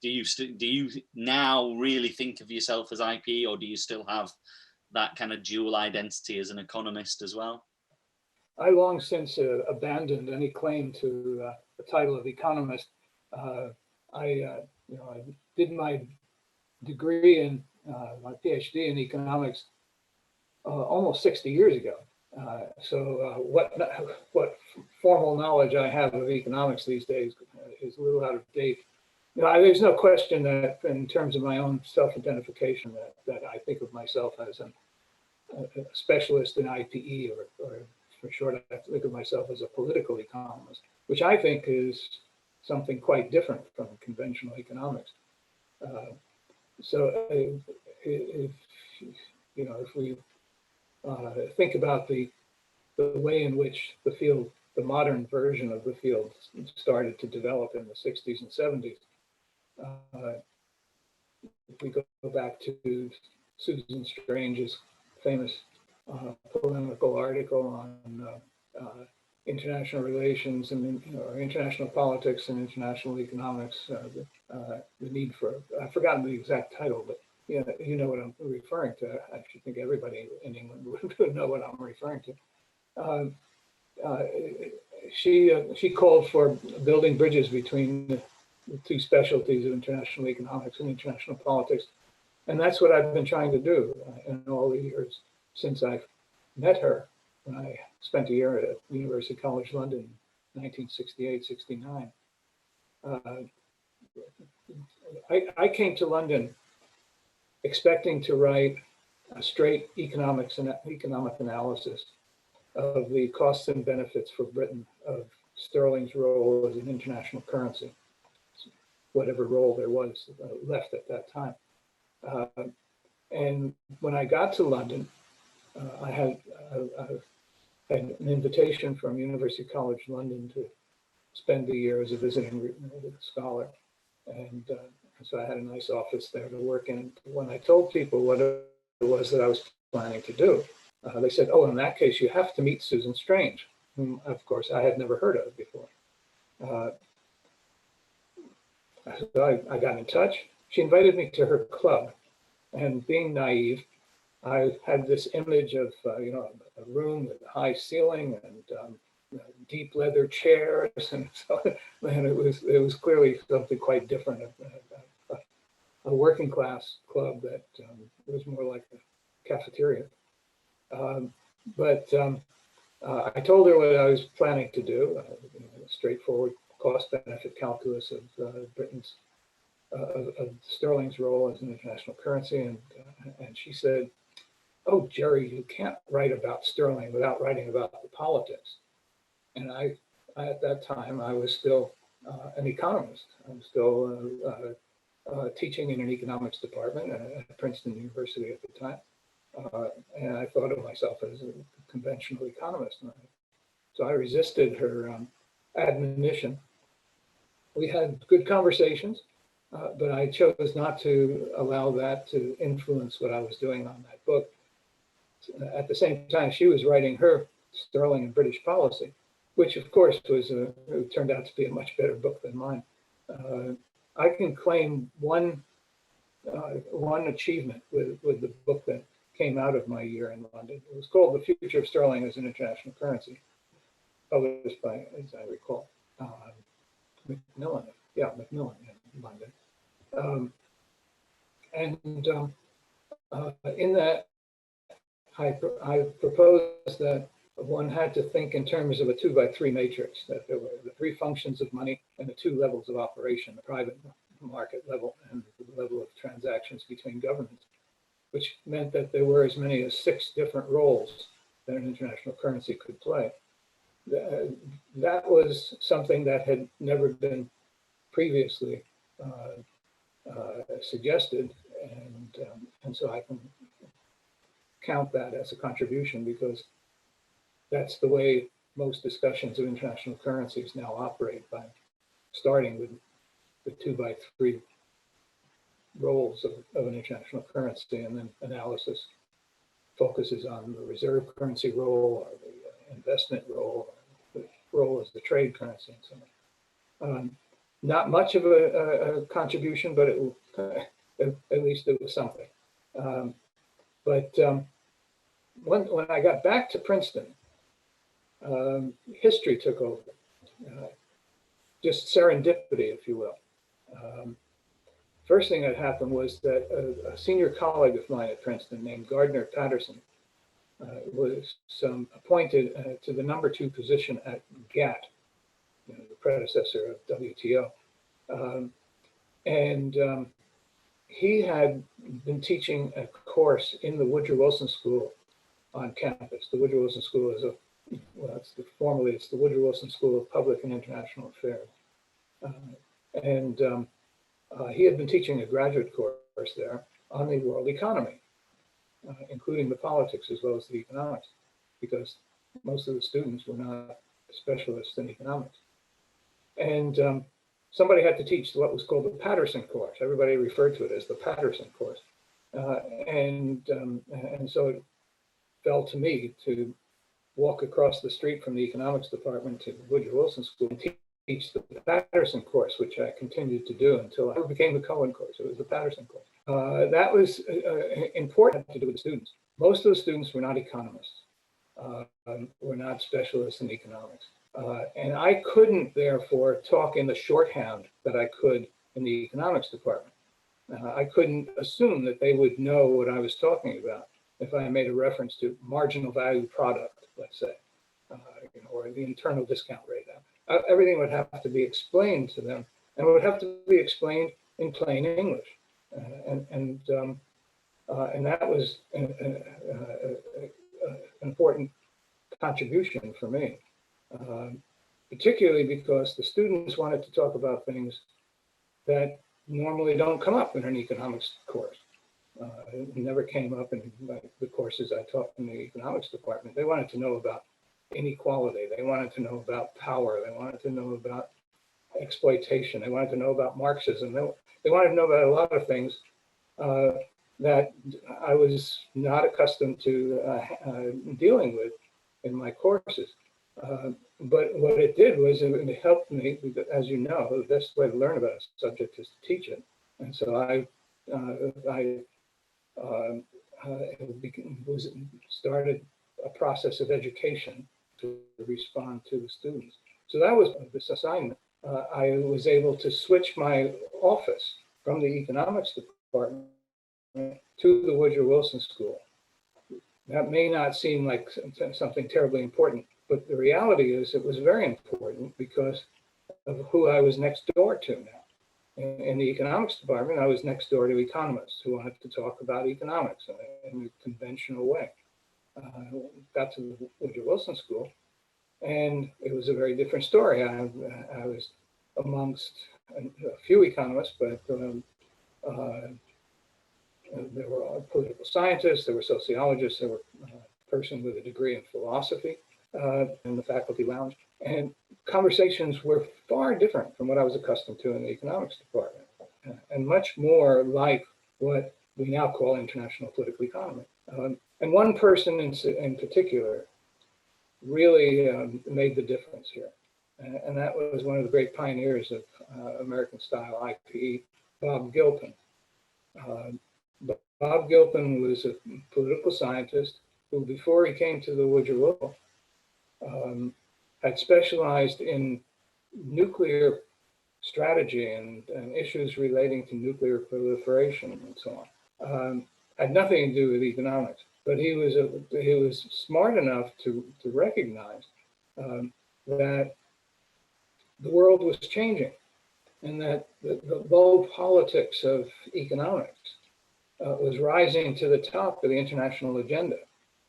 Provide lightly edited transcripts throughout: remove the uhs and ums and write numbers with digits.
do you now really think of yourself as IP, or do you still have that kind of dual identity as an economist as well? I long since abandoned any claim to the title of economist. I did my degree in my PhD in economics almost 60 years ago. So what formal knowledge I have of economics these days is a little out of date. There's no question that in terms of my own self-identification that I think of myself as a specialist in IPE, or for short, I think of myself as a political economist, which I think is something quite different from conventional economics. So if we think about the way in which the modern version of the field started to develop in the 60s and 70s, if we go back to Susan Strange's famous polemical article on international relations and international politics and international economics, the need for, I've forgotten the exact title, but you know what I'm referring to. I actually think everybody in England would know what I'm referring to. She called for building bridges between the two specialties of international economics and international politics. And that's what I've been trying to do in all the years since I've met her, when I spent a year at University College London in 1968, 69. I came to London expecting to write a straight economic analysis of the costs and benefits for Britain of sterling's role as an international currency, whatever role there was left at that time. And when I got to London, I had an invitation from University College London to spend the year as a visiting scholar. And so I had a nice office there to work in. When I told people what it was that I was planning to do, they said, oh, in that case, you have to meet Susan Strange, whom, of course, I had never heard of before. So I got in touch. She invited me to her club. And being naive, I had this image of a room with a high ceiling and deep leather chairs, and so and it was clearly something quite different. A working class club that was more like a cafeteria. But I told her what I was planning to do, a straightforward cost-benefit calculus of Britain's of sterling's role as an international currency, and she said, "Oh, Jerry, you can't write about sterling without writing about the politics." And I at that time, I was still an economist. I was still teaching in an economics department at Princeton University at the time, and I thought of myself as a conventional economist. So I resisted her admonition. We had good conversations. But I chose not to allow that to influence what I was doing on that book. At the same time, she was writing her Sterling and British Policy, which of course it turned out to be a much better book than mine. I can claim one achievement with the book that came out of my year in London. It was called The Future of Sterling as an International Currency, published by, as I recall, Macmillan in London. In that, I proposed that one had to think in terms of a 2x3 matrix, that there were the three functions of money and the two levels of operation, the private market level and the level of transactions between governments, which meant that there were as many as 6 different roles that an international currency could play. That was something that had never been previously suggested, and so I can count that as a contribution, because that's the way most discussions of international currencies now operate, by starting with the 2x3 roles of an international currency, and then analysis focuses on the reserve currency role, or the investment role, or the role as the trade currency, and so on. not much of a contribution, but at least it was something. But when I got back to Princeton, history took over, just serendipity, if you will. First thing that happened was that a senior colleague of mine at Princeton named Gardner Patterson was appointed to the #2 position at GATT, the predecessor of WTO. He had been teaching a course in the Woodrow Wilson School on campus. The Woodrow Wilson School is formally it's the Woodrow Wilson School of Public and International Affairs. He had been teaching a graduate course there on the world economy, including the politics as well as the economics, because most of the students were not specialists in economics. And somebody had to teach what was called the Patterson course. Everybody referred to it as the Patterson course. And so it fell to me to walk across the street from the economics department to the Woodrow Wilson School and teach the Patterson course, which I continued to do until I became the Cohen course. It was the Patterson course. That was important to do with the students. Most of the students were not economists, were not specialists in economics. And I couldn't, therefore, talk in the shorthand that I could in the economics department. I couldn't assume that they would know what I was talking about if I made a reference to marginal value product, let's say, or the internal discount rate. Everything would have to be explained to them, and would have to be explained in plain English. And that was an important contribution for me, particularly because the students wanted to talk about things that normally don't come up in an economics course. It never came up in the courses I taught in the economics department. They wanted to know about inequality. They wanted to know about power. They wanted to know about exploitation. They wanted to know about Marxism. They wanted to know about a lot of things that I was not accustomed to dealing with in my courses. But what it did was it helped me, because, as you know, the best way to learn about a subject is to teach it. And so I started a process of education to respond to the students. So that was this assignment. I was able to switch my office from the economics department to the Woodrow Wilson School. That may not seem like something terribly important, but the reality is it was very important because of who I was next door to now. In the economics department, I was next door to economists who wanted to talk about economics in a conventional way. Got to the Woodrow Wilson School, and it was a very different story. I was amongst a few economists, but there were political scientists, there were sociologists, there were a person with a degree in philosophy in the faculty lounge. And conversations were far different from what I was accustomed to in the economics department, and much more like what we now call international political economy. And one person in particular really made the difference here. And that was one of the great pioneers of American-style IPE, Bob Gilpin. Bob Gilpin was a political scientist who, before he came to the Woodrow Wilson, had specialized in nuclear strategy and issues relating to nuclear proliferation and so on. Had nothing to do with economics, but he was smart enough to recognize that the world was changing, and that the low politics of economics was rising to the top of the international agenda.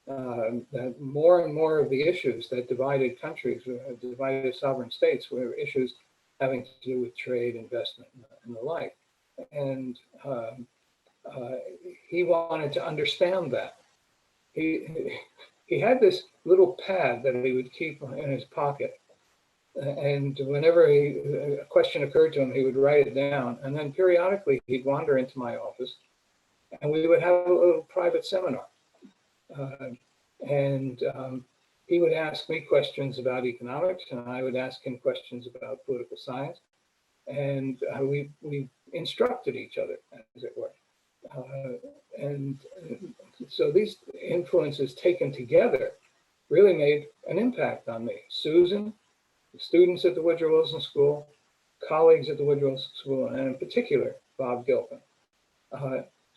That more and more of the issues that divided countries, divided sovereign states, were issues having to do with trade, investment, and the like. And he wanted to understand that. He had this little pad that he would keep in his pocket. And whenever a question occurred to him, he would write it down. And then periodically, he'd wander into my office, and we would have a little private seminar. He would ask me questions about economics, and I would ask him questions about political science. and we instructed each other, as it were. And so these influences taken together really made an impact on me. Susan, the students at the Woodrow Wilson School, colleagues at the Woodrow Wilson School, and in particular, Bob Gilpin.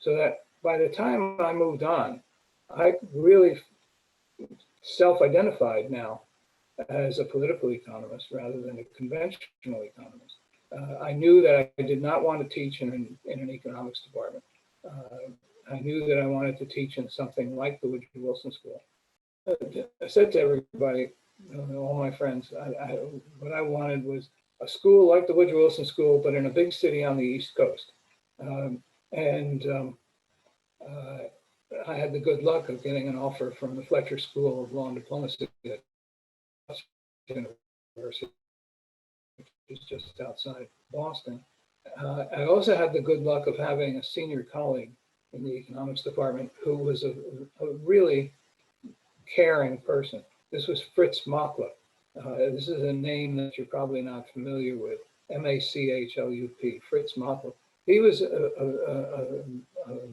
So that by the time I moved on, I really self-identified now as a political economist rather than a conventional economist. I knew that I did not want to teach in an economics department. I knew that I wanted to teach in something like the Woodrow Wilson School. I said to everybody, all my friends, what I wanted was a school like the Woodrow Wilson School, but in a big city on the East Coast. I had the good luck of getting an offer from the Fletcher School of Law and Diplomacy at University, which is just outside Boston. I also had the good luck of having a senior colleague in the economics department who was a really caring person. This was Fritz Machlup. This is a name that you're probably not familiar with. M-A-C-H-L-U-P, Fritz Machlup. He was a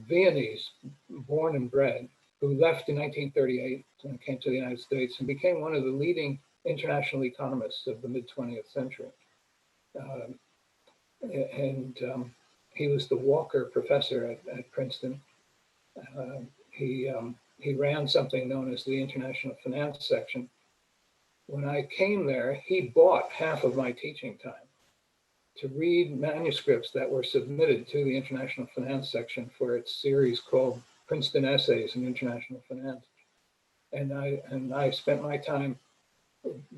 Viennese, born and bred, who left in 1938 and came to the United States and became one of the leading international economists of the mid-20th century. He was the Walker Professor at Princeton. He ran something known as the International Finance section. When I came there, he bought half of my teaching time to read manuscripts that were submitted to the International Finance section for its series called Princeton Essays in International Finance. And I spent my time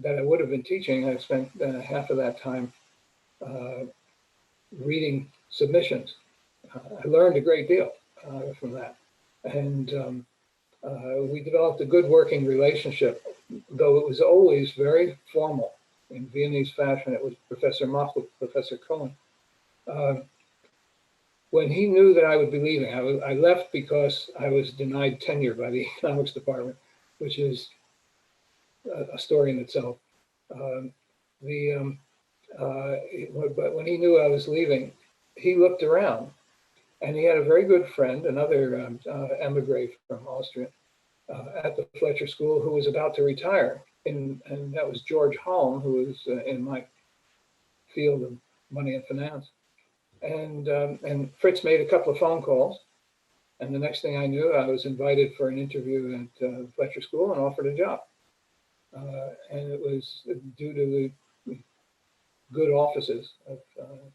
that I would have been teaching, I spent half of that time reading submissions. I learned a great deal from that. And we developed a good working relationship, though it was always very formal. In Viennese fashion, it was Professor Machlup, Professor Cohen. When he knew that I would be leaving, I left because I was denied tenure by the economics department, which is a story in itself. But when he knew I was leaving, he looked around, and he had a very good friend, another emigre from Austria, at the Fletcher School who was about to retire. And that was George Holm, who was in my field of money and finance. And Fritz made a couple of phone calls. And the next thing I knew, I was invited for an interview at Fletcher School and offered a job. And it was due to the good offices of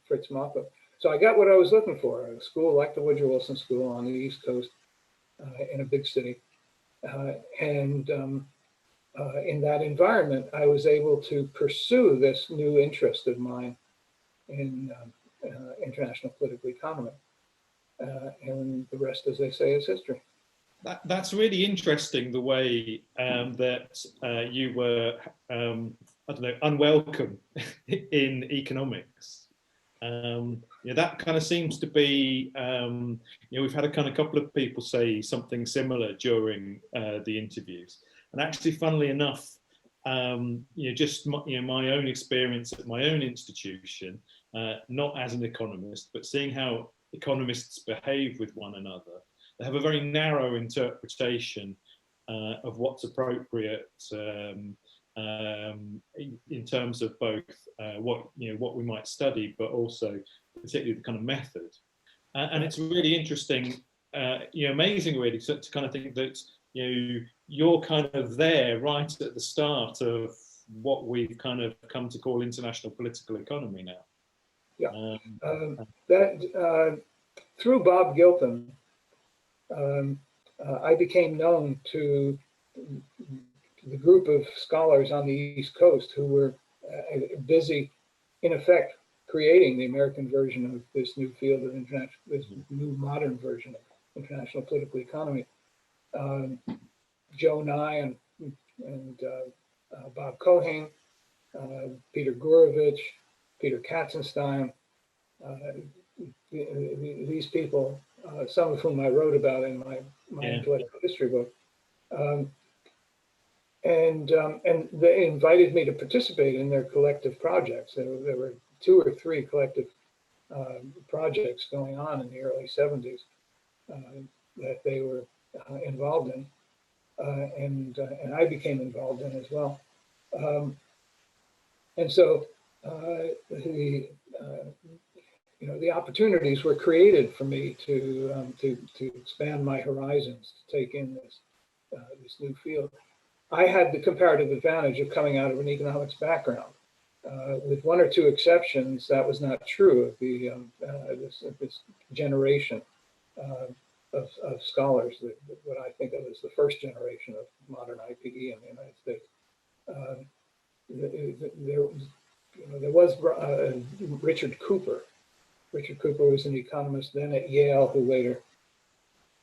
Fritz Machlup. So I got what I was looking for, a school like the Woodrow Wilson School on the East Coast in a big city. In that environment, I was able to pursue this new interest of mine in international political economy. And the rest, as they say, is history. That's really interesting, the way that you were, I don't know, unwelcome in economics. That kind of seems to be, we've had a couple of people say something similar during the interviews. And actually, funnily enough, just my own experience at my own institution, not as an economist, but seeing how economists behave with one another. They have a very narrow interpretation of what's appropriate in terms of both what we might study, but also particularly the kind of method. And it's really interesting, amazing really to kind of think that you're kind of there right at the start of what we've kind of come to call international political economy now. Yeah, through Bob Gilpin, I became known to the group of scholars on the East Coast who were busy, in effect, creating the American version of this new field of international, this new modern version of international political economy. Joe Nye and Bob Cohen, Peter Gurevich, Peter Katzenstein, these people, some of whom I wrote about in my intellectual history book. And they invited me to participate in their collective projects. There were 2 or 3 collective projects going on in the early 70s that they were involved in, and I became involved in as well. And so the opportunities were created for me to expand my horizons, to take in this new field. I had the comparative advantage of coming out of an economics background. With 1 or 2 exceptions, that was not true of this generation of scholars, what I think of as the first generation of modern IPE in the United States. There was Richard Cooper. Richard Cooper was an economist then at Yale, who later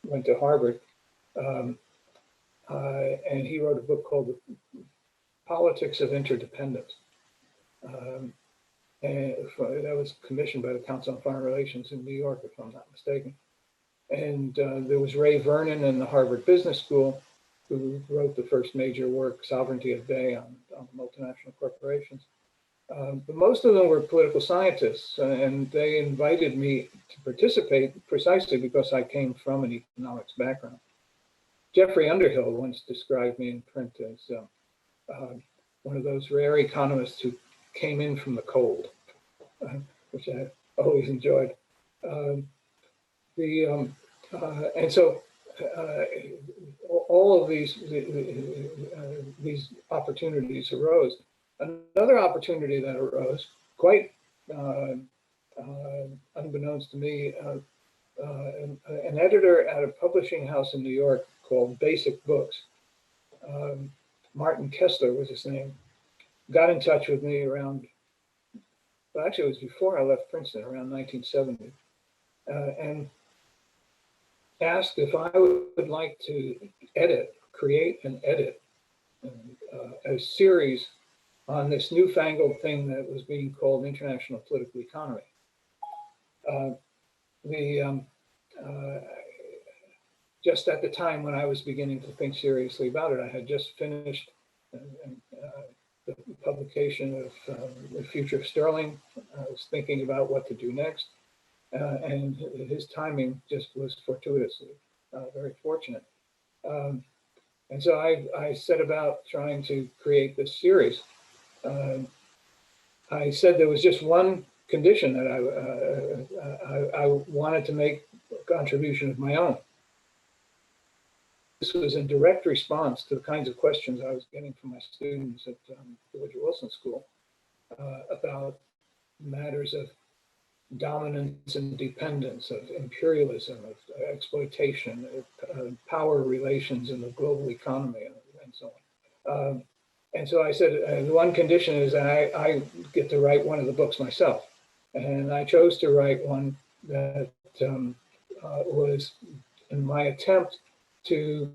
went to Harvard. And he wrote a book called The Politics of Interdependence. And that was commissioned by the Council on Foreign Relations in New York, if I'm not mistaken. And there was Ray Vernon in the Harvard Business School, who wrote the first major work, Sovereignty of Day, on multinational corporations. But most of them were political scientists, and they invited me to participate precisely because I came from an economics background. Jeffrey Underhill once described me in print as one of those rare economists who came in from the cold, which I always enjoyed. And so all of these opportunities arose. Another opportunity that arose, quite unbeknownst to me, an editor at a publishing house in New York called Basic Books, Martin Kessler was his name, got in touch with me around, well, actually it was before I left Princeton, around 1970, and asked if I would like to create and edit a series on this newfangled thing that was being called international political economy. Just at the time when I was beginning to think seriously about it, I had just finished the publication of The Future of Sterling. I was thinking about what to do next, and his timing just was fortuitously very fortunate. And so I set about trying to create this series. I said there was just one condition that I wanted to make a contribution of my own. This was in direct response to the kinds of questions I was getting from my students at the Woodrow Wilson School about matters of dominance and dependence, of imperialism, of exploitation, of power relations in the global economy, and so on. And so I said, the one condition is that I get to write one of the books myself. And I chose to write one that was in my attempt to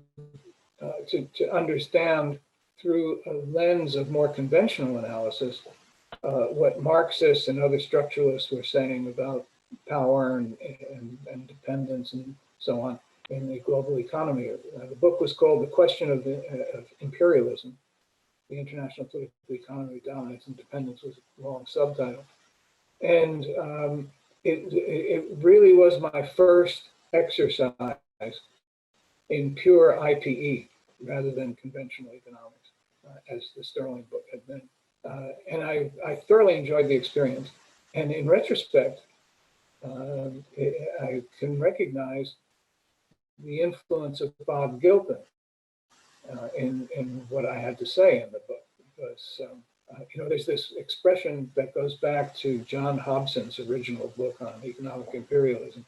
understand through a lens of more conventional analysis what Marxists and other structuralists were saying about power and dependence and so on in the global economy. The book was called The Question of Imperialism. The International Political Economy, Dominance and Dependence was a long subtitle. And it really was my first exercise in pure IPE rather than conventional economics, as the Sterling book had been. And I thoroughly enjoyed the experience. And in retrospect, I can recognize the influence of Bob Gilpin in what I had to say in the book, because there's this expression that goes back to John Hobson's original book on economic imperialism.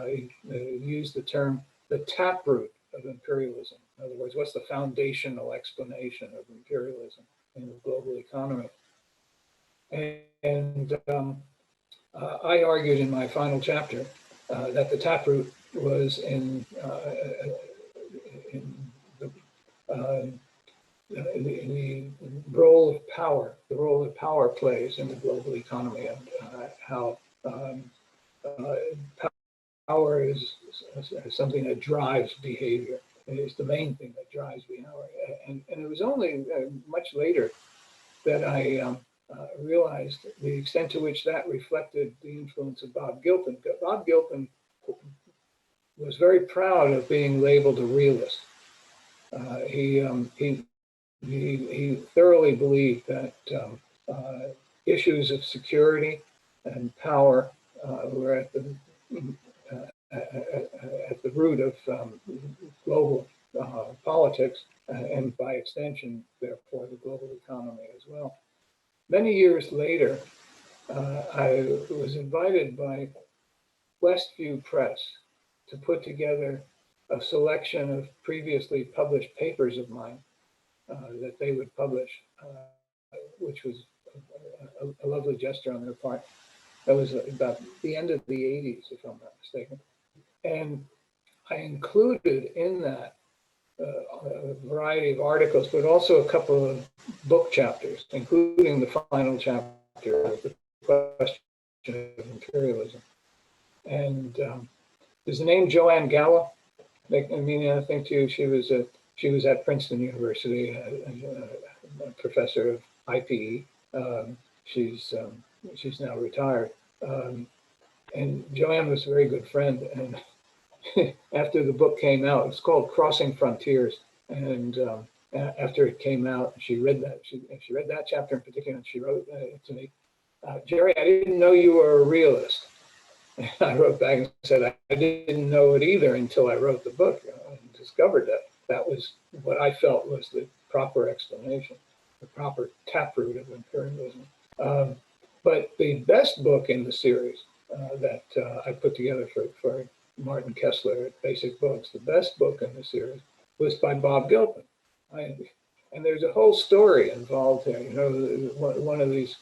He used the term the taproot of imperialism. In other words, what's the foundational explanation of imperialism in the global economy? And I argued in my final chapter that the taproot was in the role of power, the role that power plays in the global economy, and how power is something that drives behavior. It is the main thing that drives behavior. And it was only much later that I realized the extent to which that reflected the influence of Bob Gilpin. Bob Gilpin was very proud of being labeled a realist. He thoroughly believed that issues of security and power were at the root of global politics, and by extension, therefore, the global economy as well. Many years later, I was invited by Westview Press to put together a selection of previously published papers of mine that they would publish, which was a lovely gesture on their part. That was about the end of the 80s, if I'm not mistaken. And I included in that a variety of articles, but also a couple of book chapters, including the final chapter of the question of imperialism. And there's the name Joanne Galla. I mean anything to you? She was at Princeton University, a professor of IPE. She's now retired. And Joanne was a very good friend. And after the book came out, it's called Crossing Frontiers. And after it came out, she read that. She read that chapter in particular, and she wrote to me, "Jerry, I didn't know you were a realist." And I wrote back and said, "I didn't know it either until I wrote the book and discovered that that was what I felt was the proper explanation, the proper taproot of imperialism." But the best book in the series that I put together for Martin Kessler at Basic Books, the best book in the series was by Bob Gilpin. And there's a whole story involved here. You know, one of these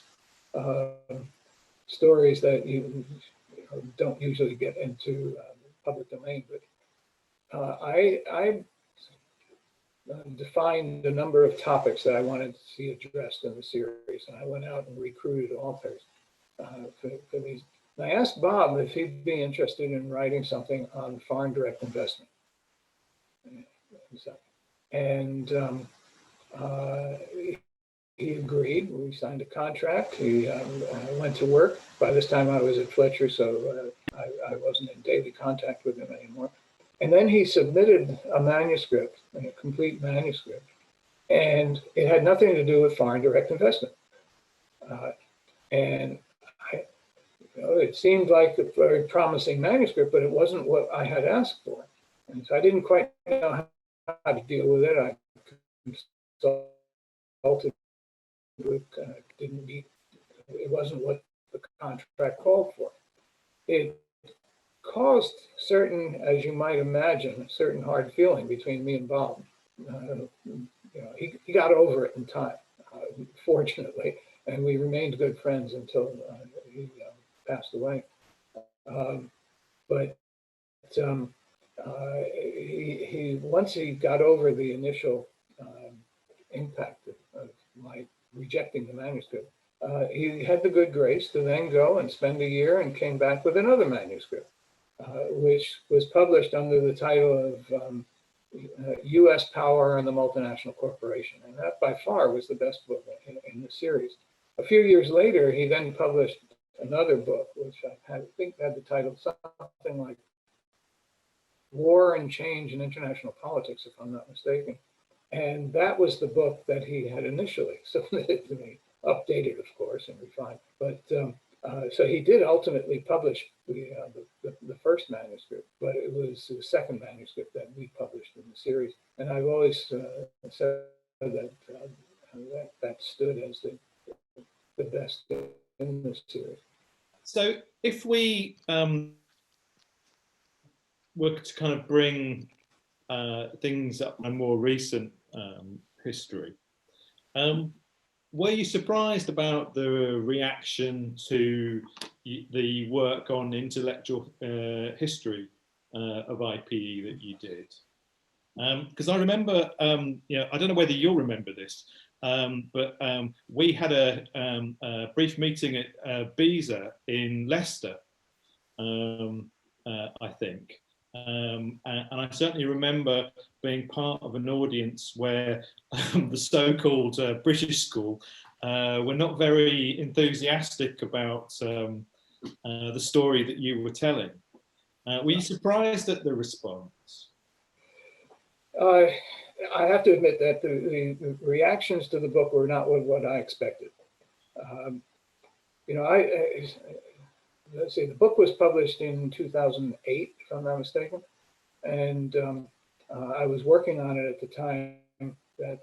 stories that you don't usually get into public domain, but I defined a number of topics that I wanted to see addressed in the series, and I went out and recruited authors for these. And I asked Bob if he'd be interested in writing something on foreign direct investment. And he agreed. We signed a contract. He went to work. By this time, I was at Fletcher, so I wasn't in daily contact with him anymore. And then he submitted a manuscript, a complete manuscript, and it had nothing to do with foreign direct investment. And it seemed like a very promising manuscript, but it wasn't what I had asked for. And so I didn't quite know how to deal with it. I consulted with, didn't meet, it wasn't what the contract called for. It caused certain, as you might imagine, a certain hard feeling between me and Bob. He got over it in time, fortunately, and we remained good friends until he passed away. But he once he got over the initial impact of my rejecting the manuscript, he had the good grace to then go and spend a year and came back with another manuscript, which was published under the title of U.S. Power and the Multinational Corporation. And that by far was the best book in the series. A few years later, he then published another book, which I think had the title something like War and Change in International Politics, if I'm not mistaken. And that was the book that he had initially submitted to me, updated, of course, and refined. But so he did ultimately publish the first manuscript, but it was the second manuscript that we published in the series. And I've always said that that stood as the best in this series. So if we were to kind of bring things up in more recent history, were you surprised about the reaction to the work on intellectual history of IPE that you did? Because I remember, I don't know whether you'll remember this, but we had a brief meeting at Beza in Leicester, I think. And I certainly remember being part of an audience where the so-called British school were not very enthusiastic about the story that you were telling. Were you surprised at the response? I have to admit that the reactions to the book were not what I expected. You know, let's see, the book was published in 2008, if I'm not mistaken. And I was working on it at the time that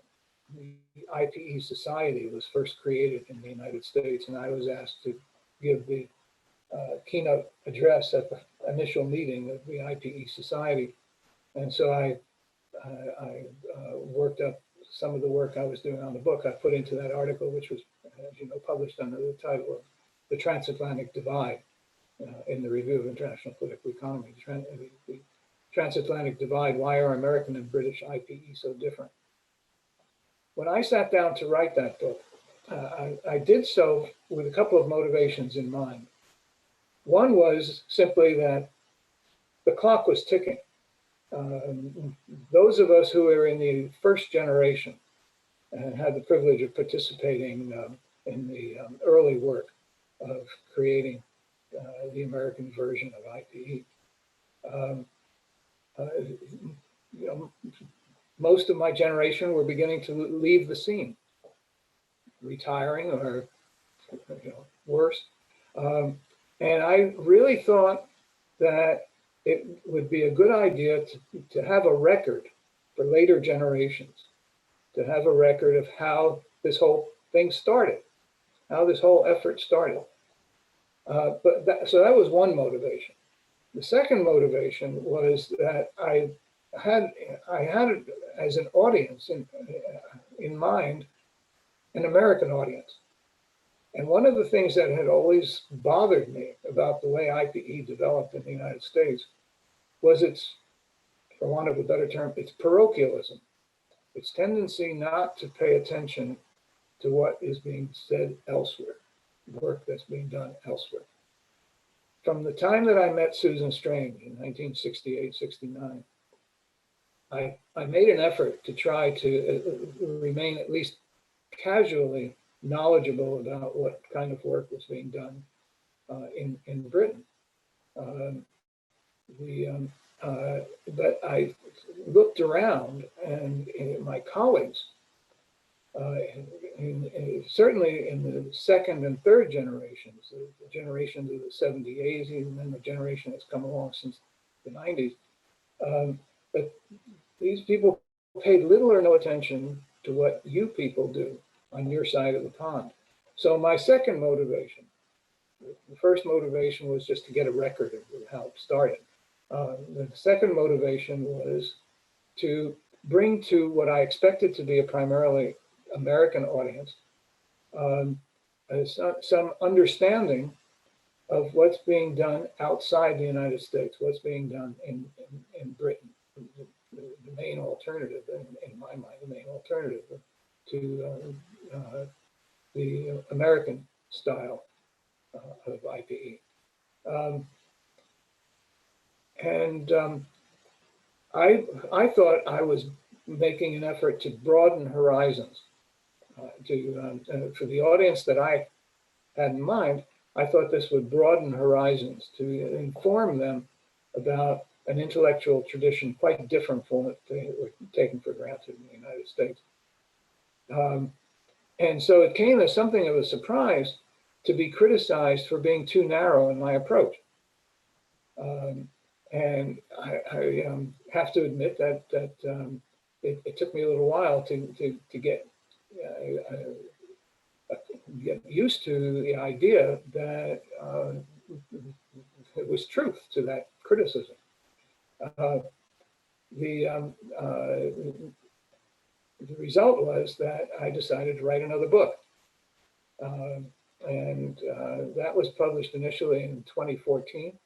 the IPE Society was first created in the United States. And I was asked to give the keynote address at the initial meeting of the IPE Society. And so I worked up some of the work I was doing on the book. I put into that article, which was, as you know, published under the title of The Transatlantic Divide in the Review of International Political Economy. The Transatlantic Divide, why are American and British IPE so different? When I sat down to write that book, I did so with a couple of motivations in mind. One was simply that the clock was ticking. Those of us who are in the first generation and had the privilege of participating in the early work of creating the American version of IPE, you know, most of my generation were beginning to leave the scene, retiring or, you know, worse. And I really thought that it would be a good idea to have a record for later generations, to have a record of how this whole thing started, how this whole effort started. So that was one motivation. The second motivation was that I had as an audience in mind an American audience. And one of the things that had always bothered me about the way IPE developed in the United States was its, for want of a better term, its parochialism, its tendency not to pay attention to what is being said elsewhere, work that's being done elsewhere. From the time that I met Susan Strange in 1968, 69, I made an effort to try to remain at least casually knowledgeable about what kind of work was being done in Britain. But I looked around and my colleagues, certainly in the second and third generations, the generations of the 70s, and then the generation that's come along since the 90s, but these people paid little or no attention to what you people do on your side of the pond. So my second motivation, the first motivation was just to get a record of how it started. The second motivation was to bring to what I expected to be a primarily American audience some understanding of what's being done outside the United States, what's being done in Britain. The main alternative, in my mind, the main alternative to the American style of IPE. I thought I was making an effort to broaden horizons. For the audience that I had in mind, I thought this would broaden horizons to inform them about an intellectual tradition quite different from what they were taken for granted in the United States. And so it came as something of a surprise to be criticized for being too narrow in my approach. And I have to admit that it took me a little while to get used to the idea that it was truth to that criticism. The result was that I decided to write another book. And that was published initially in 2014.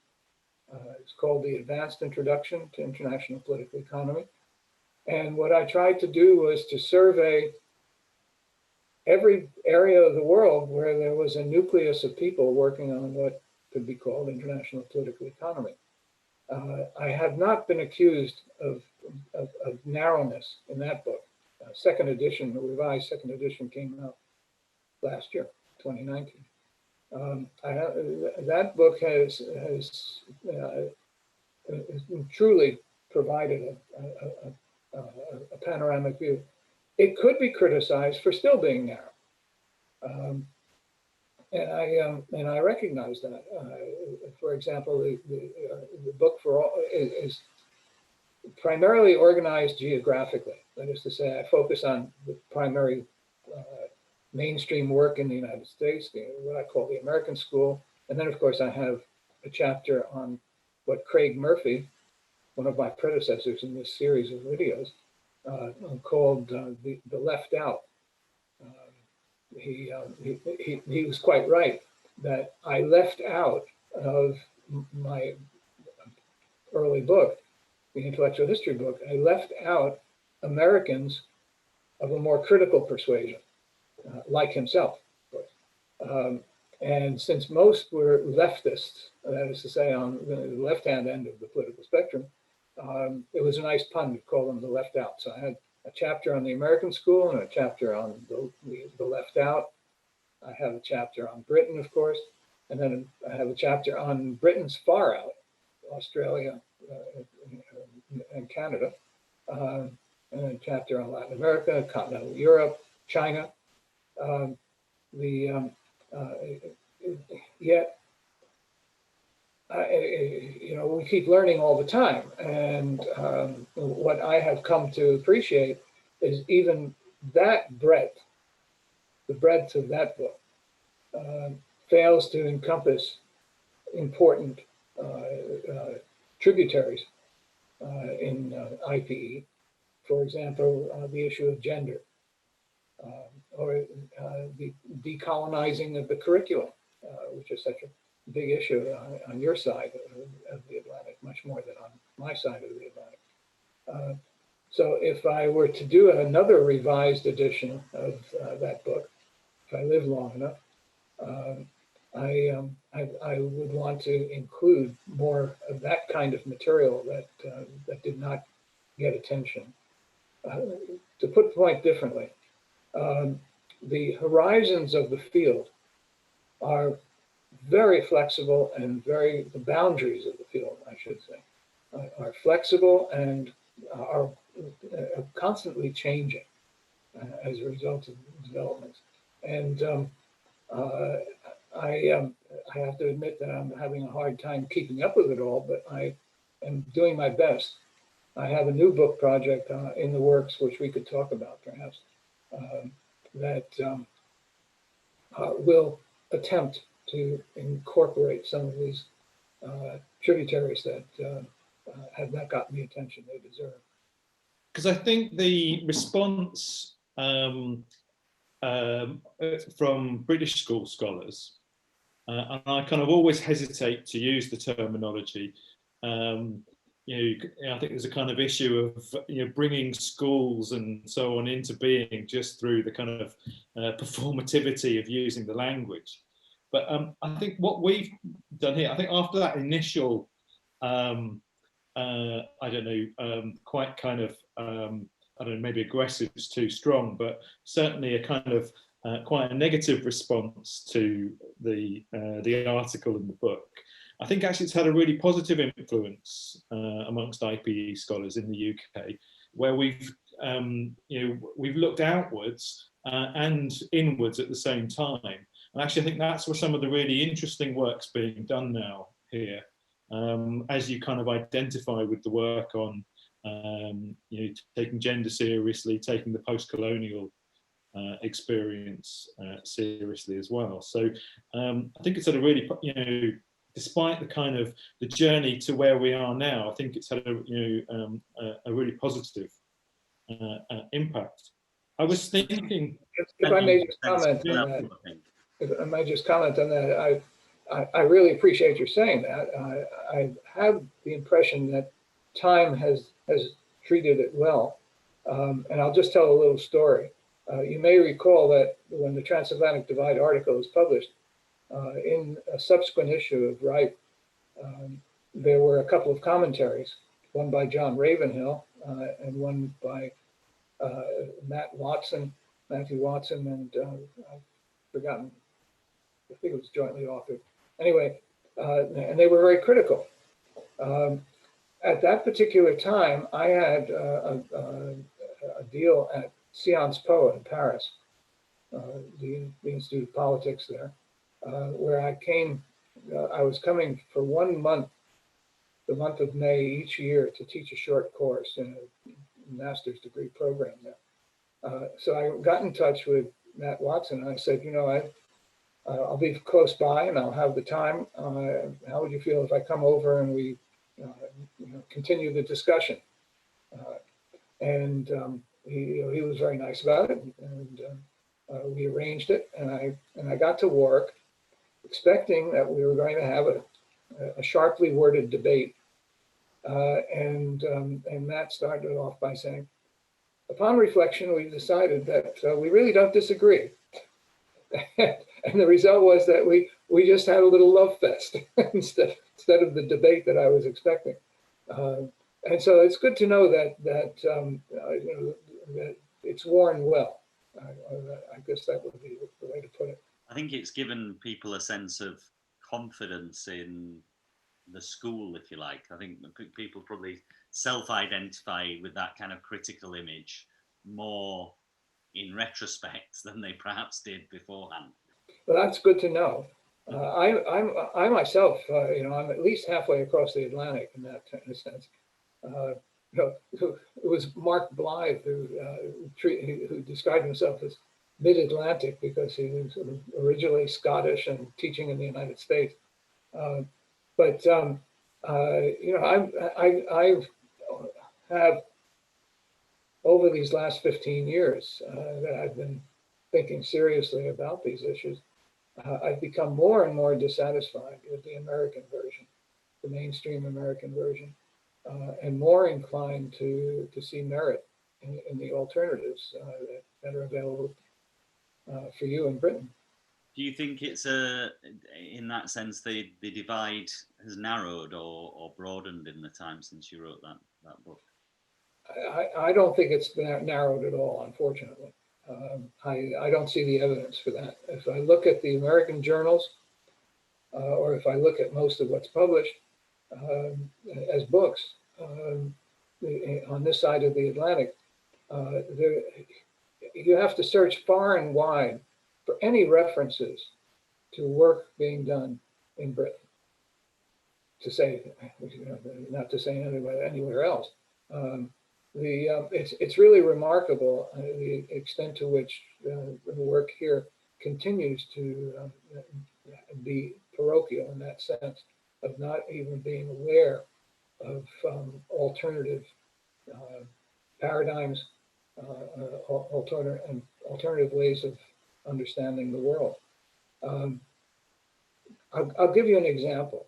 It's called The Advanced Introduction to International Political Economy. And what I tried to do was to survey every area of the world where there was a nucleus of people working on what could be called international political economy. I have not been accused of narrowness in that book. Second edition, the revised second edition came out last year, 2019. That book has truly provided a panoramic view. It could be criticized for still being narrow. And I recognize that. For example, the book for all is primarily organized geographically. That is to say, I focus on the primary mainstream work in the United States, what I call the American school. And then, of course, I have a chapter on what Craig Murphy, one of my predecessors in this series of videos, called the left out. He was quite right that I left out of my early book, the intellectual history book, I left out Americans of a more critical persuasion, like himself, of course. And since most were leftists, that is to say, on the left-hand end of the political spectrum, it was a nice pun to call them the left out. So I had a chapter on the American school and a chapter on the left out. I have a chapter on Britain, of course, and then I have a chapter on Britain's far out, Australia and Canada, and a chapter on Latin America, continental Europe, China. Yet, we keep learning all the time, and what I have come to appreciate is even that breadth, the breadth of that book, fails to encompass important tributaries in IPE. For example, the issue of gender, or the decolonizing of the curriculum, which is such a big issue on your side of the Atlantic, much more than on my side of the Atlantic. So if I were to do another revised edition of that book, if I live long enough, I would want to include more of that kind of material that did not get attention. To put the point differently, the horizons of the field are very flexible, and the boundaries of the field, I should say, are flexible and are constantly changing as a result of developments. And I have to admit that I'm having a hard time keeping up with it all, but I am doing my best. I have a new book project in the works, which we could talk about perhaps, that will attempt to incorporate some of these tributaries that have not gotten the attention they deserve. Because I think the response from British school scholars, and I kind of always hesitate to use the terminology, I think there's a kind of issue of bringing schools and so on into being just through the kind of performativity of using the language. But I think what we've done here, I think after that initial, quite kind of, I don't know, maybe aggressive is too strong, but certainly a kind of quite a negative response to the article in the book. I think actually it's had a really positive influence amongst IPE scholars in the UK, where we've looked outwards and inwards at the same time. And actually, I think that's where some of the really interesting work's being done now here, as you kind of identify with the work on taking gender seriously, taking the post-colonial experience seriously as well. So I think it's had a really, despite the kind of the journey to where we are now, I think it's had a really positive impact. I was thinking, if I may just comment on that. If I might just comment on that, I really appreciate your saying that. I have the impression that time has treated it well, and I'll just tell a little story. You may recall that when the Transatlantic Divide article was published, in a subsequent issue of Ripe, there were a couple of commentaries, one by John Ravenhill and one by Matthew Watson, and forgotten. I think it was jointly authored. Anyway, and they were very critical. At that particular time, I had a deal at Sciences Po in Paris, the Institute of Politics there, where I came. I was coming for 1 month, the month of May each year, to teach a short course in a master's degree program there. So I got in touch with Matt Watson, and I said, you know, I'll be close by and I'll have the time. How would you feel if I come over and we continue the discussion? And he was very nice about it, and we arranged it. And I got to work, expecting that we were going to have a sharply worded debate. And Matt started off by saying, upon reflection, we decided that we really don't disagree. And the result was that we just had a little love fest instead of the debate that I was expecting. And so it's good to know that that it's worn well. I guess that would be the way to put it. I think it's given people a sense of confidence in the school, if you like. I think people probably self-identify with that kind of critical image more in retrospect than they perhaps did beforehand. Well, that's good to know. I myself, I'm at least halfway across the Atlantic in that sense. It was Mark Blythe who described himself as mid-Atlantic because he was originally Scottish and teaching in the United States. But I have, over these last 15 years that I've been thinking seriously about these issues, I've become more and more dissatisfied with the American version, the mainstream American version, and more inclined to see merit in the alternatives that are available for you in Britain. Do you think it's in that sense, the divide has narrowed or broadened in the time since you wrote that book? I don't think it's narrowed at all, unfortunately. I don't see the evidence for that. If I look at the American journals, or if I look at most of what's published as books on this side of the Atlantic, you have to search far and wide for any references to work being done in Britain. To say, not to say anywhere else. It's really remarkable the extent to which the work here continues to be parochial in that sense of not even being aware of alternative paradigms, alternative ways of understanding the world. I'll give you an example.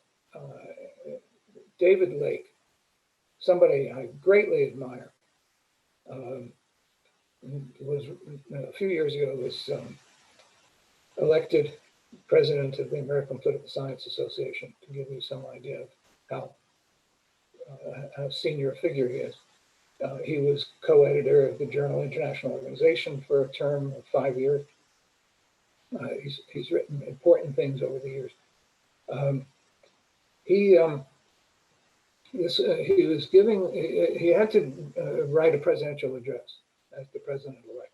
David Lake, somebody I greatly admire, was a few years ago was elected president of the American Political Science Association, to give you some idea of how senior a figure he is. He was co-editor of the journal International Organization for a term of 5 years. He's written important things over the years. He had to write a presidential address as the president-elect.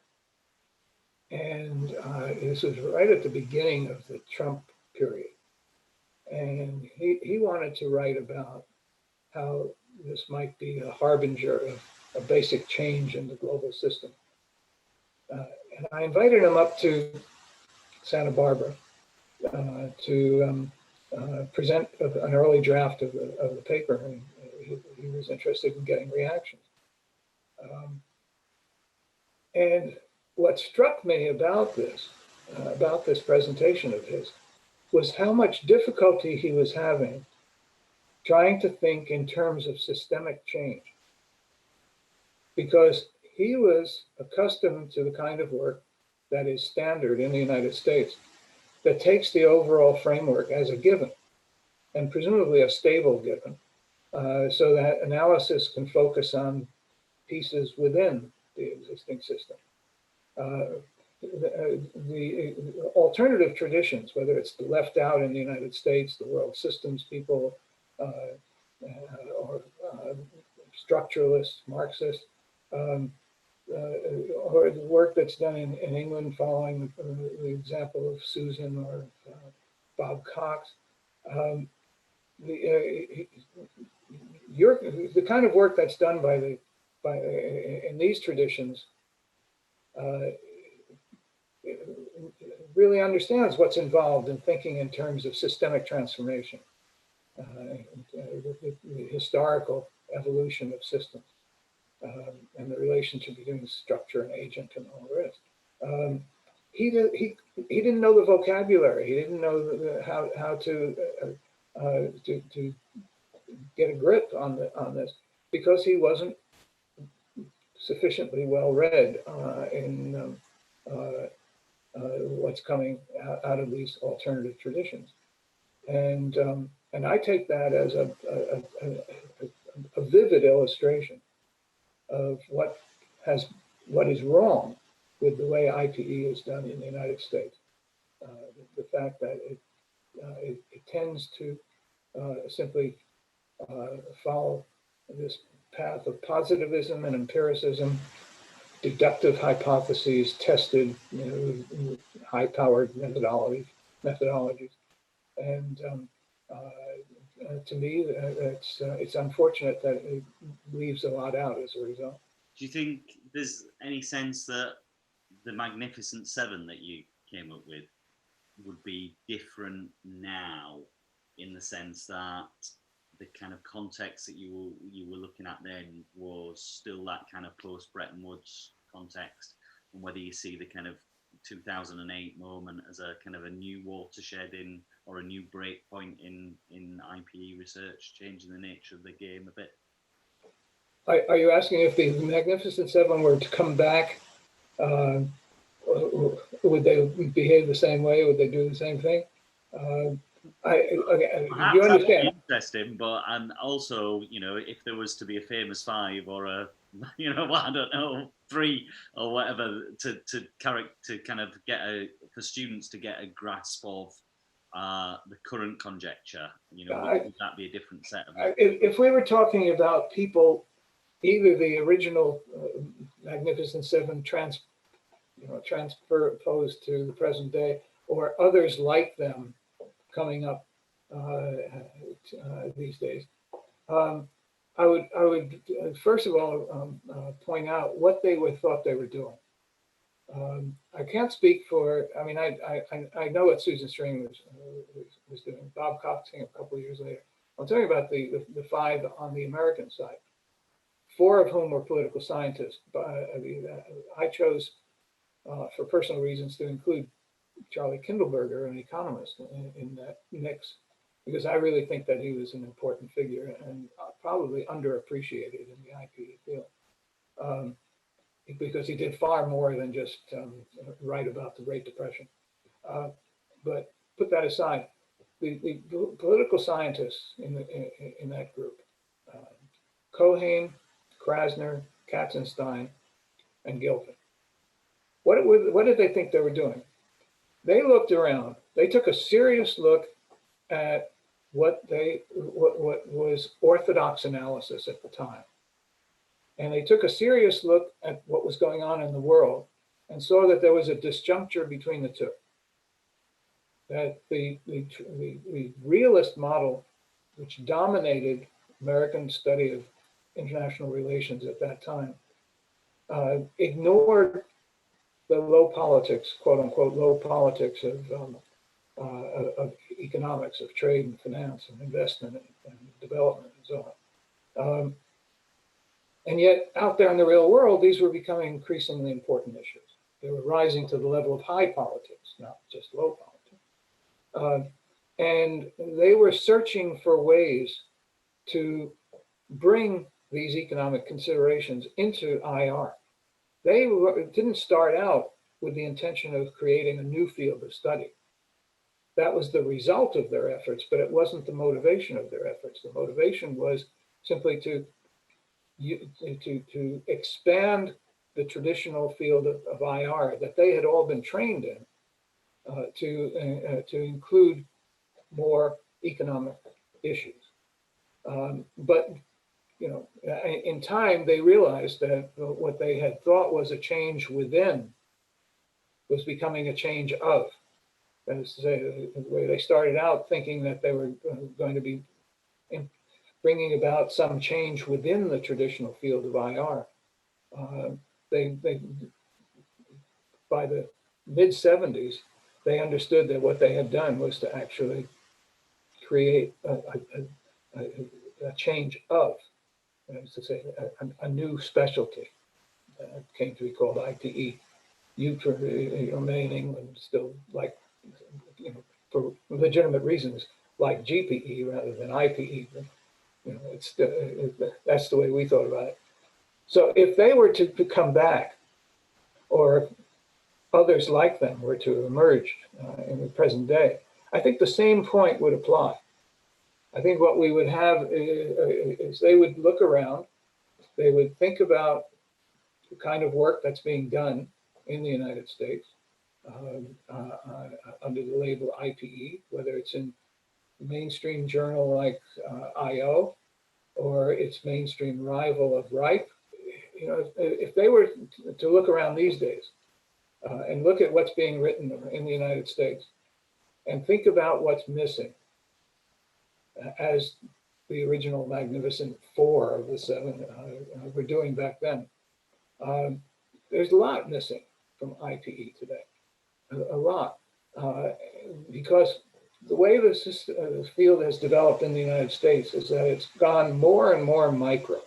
And this was right at the beginning of the Trump period. And he wanted to write about how this might be a harbinger of a basic change in the global system. And I invited him up to Santa Barbara to present an early draft of the paper, and he was interested in getting reactions. And what struck me about this presentation of his, was how much difficulty he was having trying to think in terms of systemic change. Because he was accustomed to the kind of work that is standard in the United States, that takes the overall framework as a given, and presumably a stable given, so that analysis can focus on pieces within the existing system. the alternative traditions, whether it's the left out in the United States, the world systems people, or structuralists, Marxists, um, or the work that's done in England following the example of Susan or Bob Cox. Um, the, the kind of work that's done in these traditions really understands what's involved in thinking in terms of systemic transformation, the historical evolution of systems, and the relationship between structure and agent and all the rest. He didn't know the vocabulary. He didn't know how to get a grip on this because he wasn't sufficiently well read in what's coming out of these alternative traditions, and I take that as a vivid illustration of what is wrong with the way IPE is done in the United States. The fact that it tends to simply follow this path of positivism and empiricism, deductive hypotheses tested, with high-powered methodologies, and to me, it's unfortunate that it leaves a lot out as a result. Do you think there's any sense that the Magnificent Seven that you came up with would be different now, in the sense that the kind of context that you were looking at then was still that kind of post Bretton Woods context, and whether you see the kind of 2008 moment as a kind of a new watershed or a new break point in IPE research, changing the nature of the game a bit? Are you asking if the Magnificent Seven were to come back, would they behave the same way? Would they do the same thing? Perhaps you understand? Interesting, but and also, if there was to be a famous five or a, I don't know, three or whatever to kind of for students to get a grasp of the current conjecture, would that be a different set of? If we were talking about people, either the original Magnificent Seven transposed to the present day, or others like them coming up these days, I would first of all point out what they thought they were doing. I can't speak for. I mean, I know what Susan String was doing. Bob Cox came a couple of years later. I'm talking about the five on the American side, four of whom were political scientists. But I chose, for personal reasons, to include Charlie Kindleberger, an economist, in that mix, because I really think that he was an important figure and probably underappreciated in the IPE field, because he did far more than just write about the Great Depression. But put that aside, the political scientists in that group, Cohen, Krasner, Katzenstein, and Gilpin. What did they think they were doing? They looked around. They took a serious look at what was orthodox analysis at the time. And they took a serious look at what was going on in the world and saw that there was a disjuncture between the two. That the realist model, which dominated American study of international relations at that time, ignored the low politics, quote unquote, low politics of economics, of trade and finance and investment and development and so on. And yet out there in the real world, these were becoming increasingly important issues. They were rising to the level of high politics, not just low politics. And they were searching for ways to bring these economic considerations into IR. They didn't start out with the intention of creating a new field of study. That was the result of their efforts, but it wasn't the motivation of their efforts. The motivation was simply to expand the traditional field of IR that they had all been trained in to include more economic issues. But you know, in time, they realized that what they had thought was a change within was becoming a change of. That is to say, the way they started out thinking that they were going to be bringing about some change within the traditional field of IR. They by the mid 70s, they understood that what they had done was to actually create a change of, that is to say, a new specialty that came to be called IPE. You, for many in England, still like, you know, for legitimate reasons, like GPE rather than IPE. But, you know, it's that's the way we thought about it. So if they were to come back, or others like them were to emerge in the present day, I think the same point would apply. I think what we would have is they would look around, they would think about the kind of work that's being done in the United States under the label IPE, whether it's in a mainstream journal like IO, or its mainstream rival of RIPE. You know, if they were to look around these days and look at what's being written in the United States and think about what's missing as the original Magnificent Four of the Seven were doing back then, there's a lot missing from IPE today, a lot, because the way this field has developed in the United States is that it's gone more and more micro.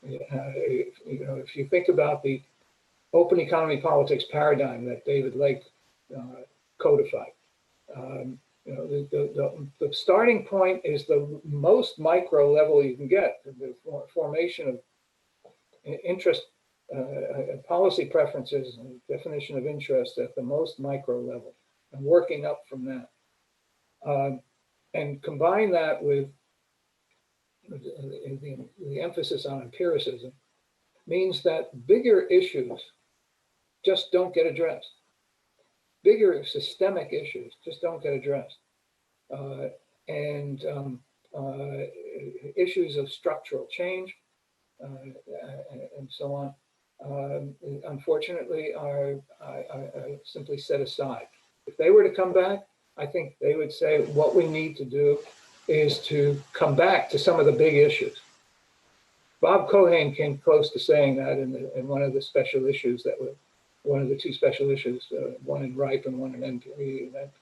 You know, if you think about the open economy politics paradigm that David Lake codified, you know, the starting point is the most micro level you can get, the formation of interest, policy preferences, and definition of interest at the most micro level, and working up from that. And combine that with the emphasis on empiricism means that bigger issues just don't get addressed. Bigger systemic issues just don't get addressed. And issues of structural change and so on, unfortunately, are simply set aside. If they were to come back, I think they would say what we need to do is to come back to some of the big issues. Bob Cohen came close to saying that in one of the special issues that were, one of the two special issues, one in RIPE and one in NPE, that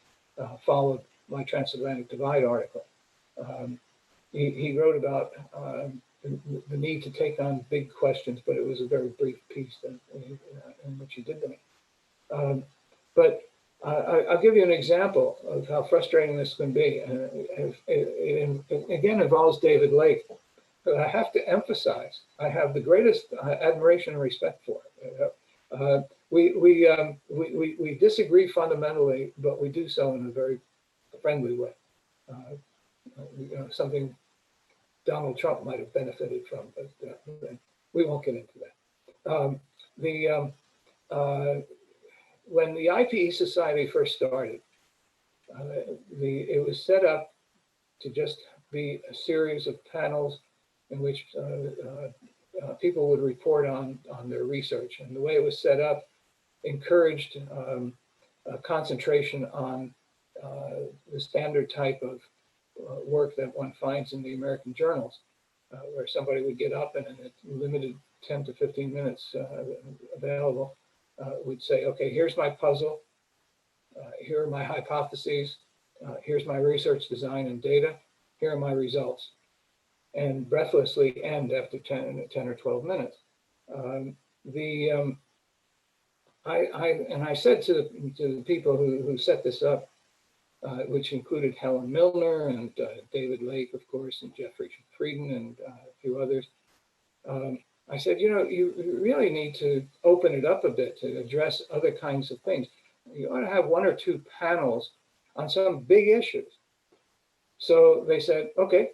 followed my Transatlantic Divide article. He wrote about the need to take on big questions, but it was a very brief piece in which he did that. But I'll give you an example of how frustrating this can be. It again involves David Lake. But I have to emphasize, I have the greatest admiration and respect for it. We disagree fundamentally, but we do so in a very friendly way. You know, something Donald Trump might have benefited from, but we won't get into that. When the IPE Society first started, it was set up to just be a series of panels in which people would report on their research. And the way it was set up encouraged a concentration on the standard type of work that one finds in the American journals, where somebody would get up and in a limited 10 to 15 minutes available, would say, okay, here's my puzzle, here are my hypotheses, here's my research design and data, here are my results, and breathlessly end after 10 or 12 minutes. I said to the people who set this up, which included Helen Milner and David Lake, of course, and Jeffrey Frieden and a few others. I said, you know, you really need to open it up a bit to address other kinds of things. You ought to have one or two panels on some big issues. So they said, okay,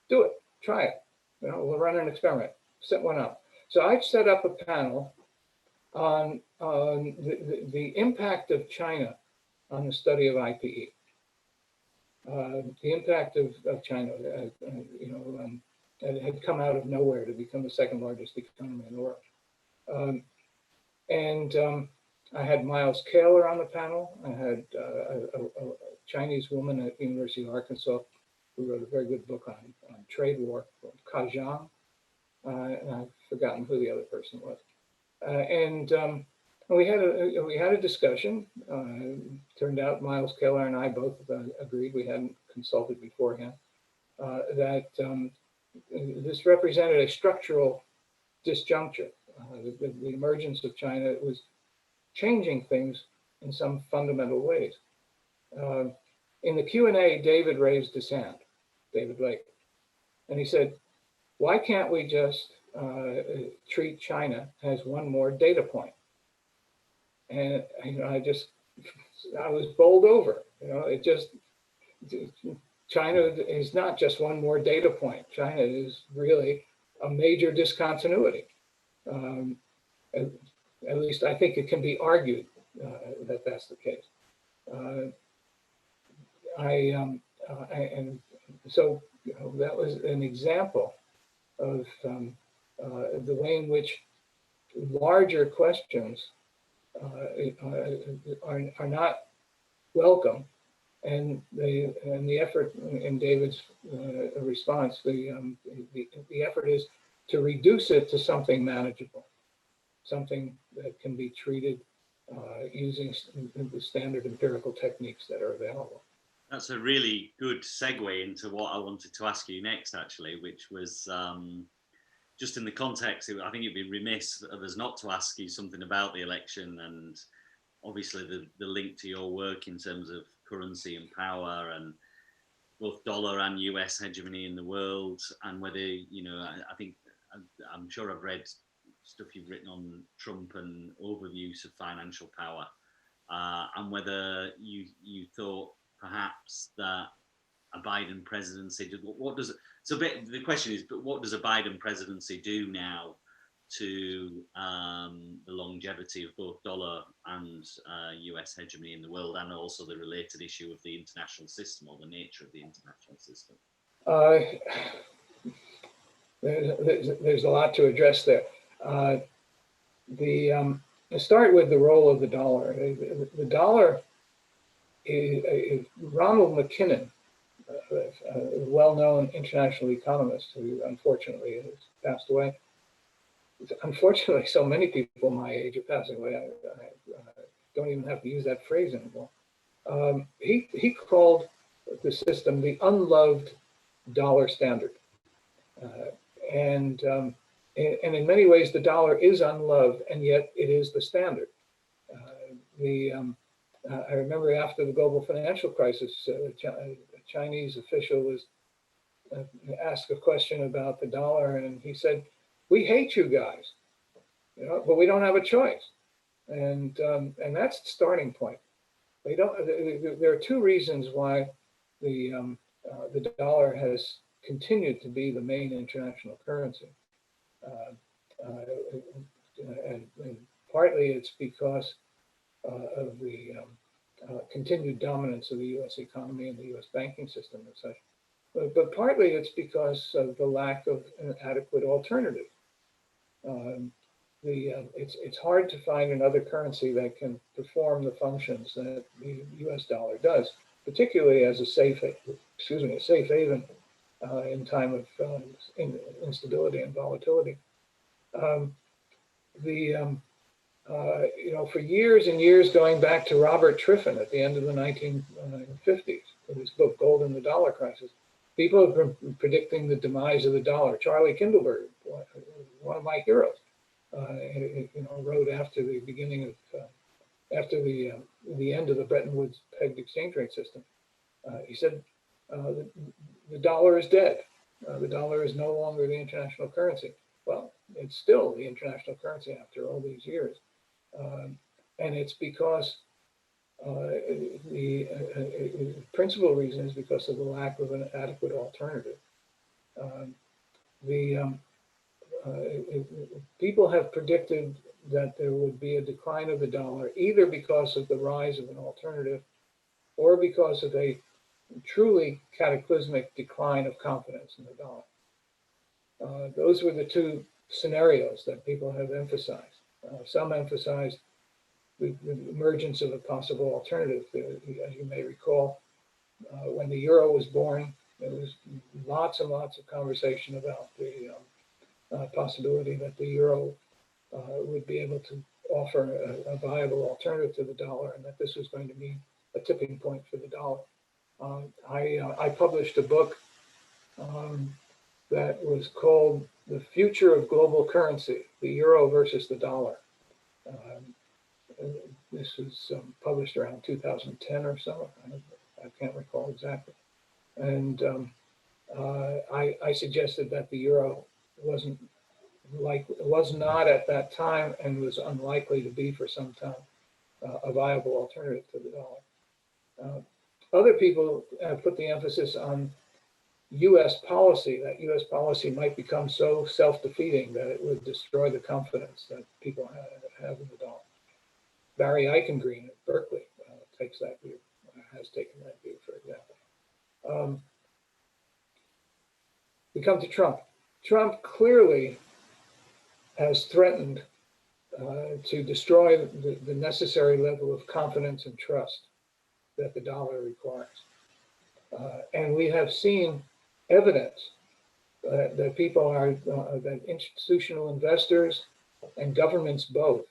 do it, try it. You know, we'll run an experiment, set one up. So I've set up a panel on the impact of China on the study of IPE. The impact of China, it had come out of nowhere to become the second largest economy in the world. I had Miles Kaler on the panel. I had a Chinese woman at the University of Arkansas who wrote a very good book on trade war called Ka Zhang. And I've forgotten who the other person was. We had a discussion. Turned out Miles Kaler and I both agreed, we hadn't consulted beforehand, that this represented a structural disjuncture. The emergence of China was changing things in some fundamental ways. In the Q&A, David raised his hand, David Lake, and he said, why can't we just treat China as one more data point? And I was bowled over. China is not just one more data point. China is really a major discontinuity. At least I think it can be argued that that's the case. So that was an example of the way in which larger questions are not welcome, and the effort in David's response, the effort is to reduce it to something manageable, something that can be treated using the standard empirical techniques that are available. That's a really good segue into what I wanted to ask you next, actually, which was just in the context, I think it'd be remiss of us not to ask you something about the election and obviously the link to your work in terms of currency and power and both dollar and US hegemony in the world, and whether, I think, I'm sure I've read stuff you've written on Trump and overuse of financial power, and whether you thought perhaps that a Biden presidency, the question is, but what does a Biden presidency do now to the longevity of both dollar and US hegemony in the world, and also the related issue of the international system, or the nature of the international system? There's a lot to address there. Let's start with the role of the dollar. The dollar is Ronald McKinnon, a well-known international economist who unfortunately has passed away. Unfortunately, so many people my age are passing away. I don't even have to use that phrase anymore. He called the system the unloved dollar standard. And in many ways, the dollar is unloved, and yet it is the standard. I remember after the global financial crisis, a Chinese official was asked a question about the dollar, and he said, "We hate you guys, but we don't have a choice." And that's the starting point. They don't. There are two reasons why the dollar has continued to be the main international currency, and partly it's because of the continued dominance of the U.S. economy and the U.S. banking system and such. But partly it's because of the lack of an adequate alternative. It's hard to find another currency that can perform the functions that the U.S. dollar does, particularly as a safe haven in time of instability and volatility. For years and years, going back to Robert Triffin at the end of the 1950s, with his book Gold and the Dollar Crisis, people have been predicting the demise of the dollar. Charlie Kindleberg, one of my heroes, wrote after the beginning of, after the end of the Bretton Woods pegged exchange rate system. He said, the dollar is dead. The dollar is no longer the international currency. Well, it's still the international currency after all these years. And it's because the principal reason is because of the lack of an adequate alternative. people have predicted that there would be a decline of the dollar, either because of the rise of an alternative or because of a truly cataclysmic decline of confidence in the dollar. Those were the two scenarios that people have emphasized. Some emphasized the emergence of a possible alternative. As you may recall, when the euro was born, there was lots and lots of conversation about the possibility that the euro would be able to offer a viable alternative to the dollar, and that this was going to be a tipping point for the dollar. I published a book that was called The Future of Global Currency, the Euro versus the Dollar. This was published around 2010 or so. I can't recall exactly. And I suggested that the euro was not at that time and was unlikely to be for some time a viable alternative to the dollar. Other people have put the emphasis on U.S. policy, that U.S. policy might become so self-defeating that it would destroy the confidence that people have in the dollar. Barry Eichengreen at Berkeley takes that view, has taken that view, for example. We come to Trump. Trump clearly has threatened to destroy the necessary level of confidence and trust that the dollar requires. And we have seen evidence that people are, that institutional investors and governments both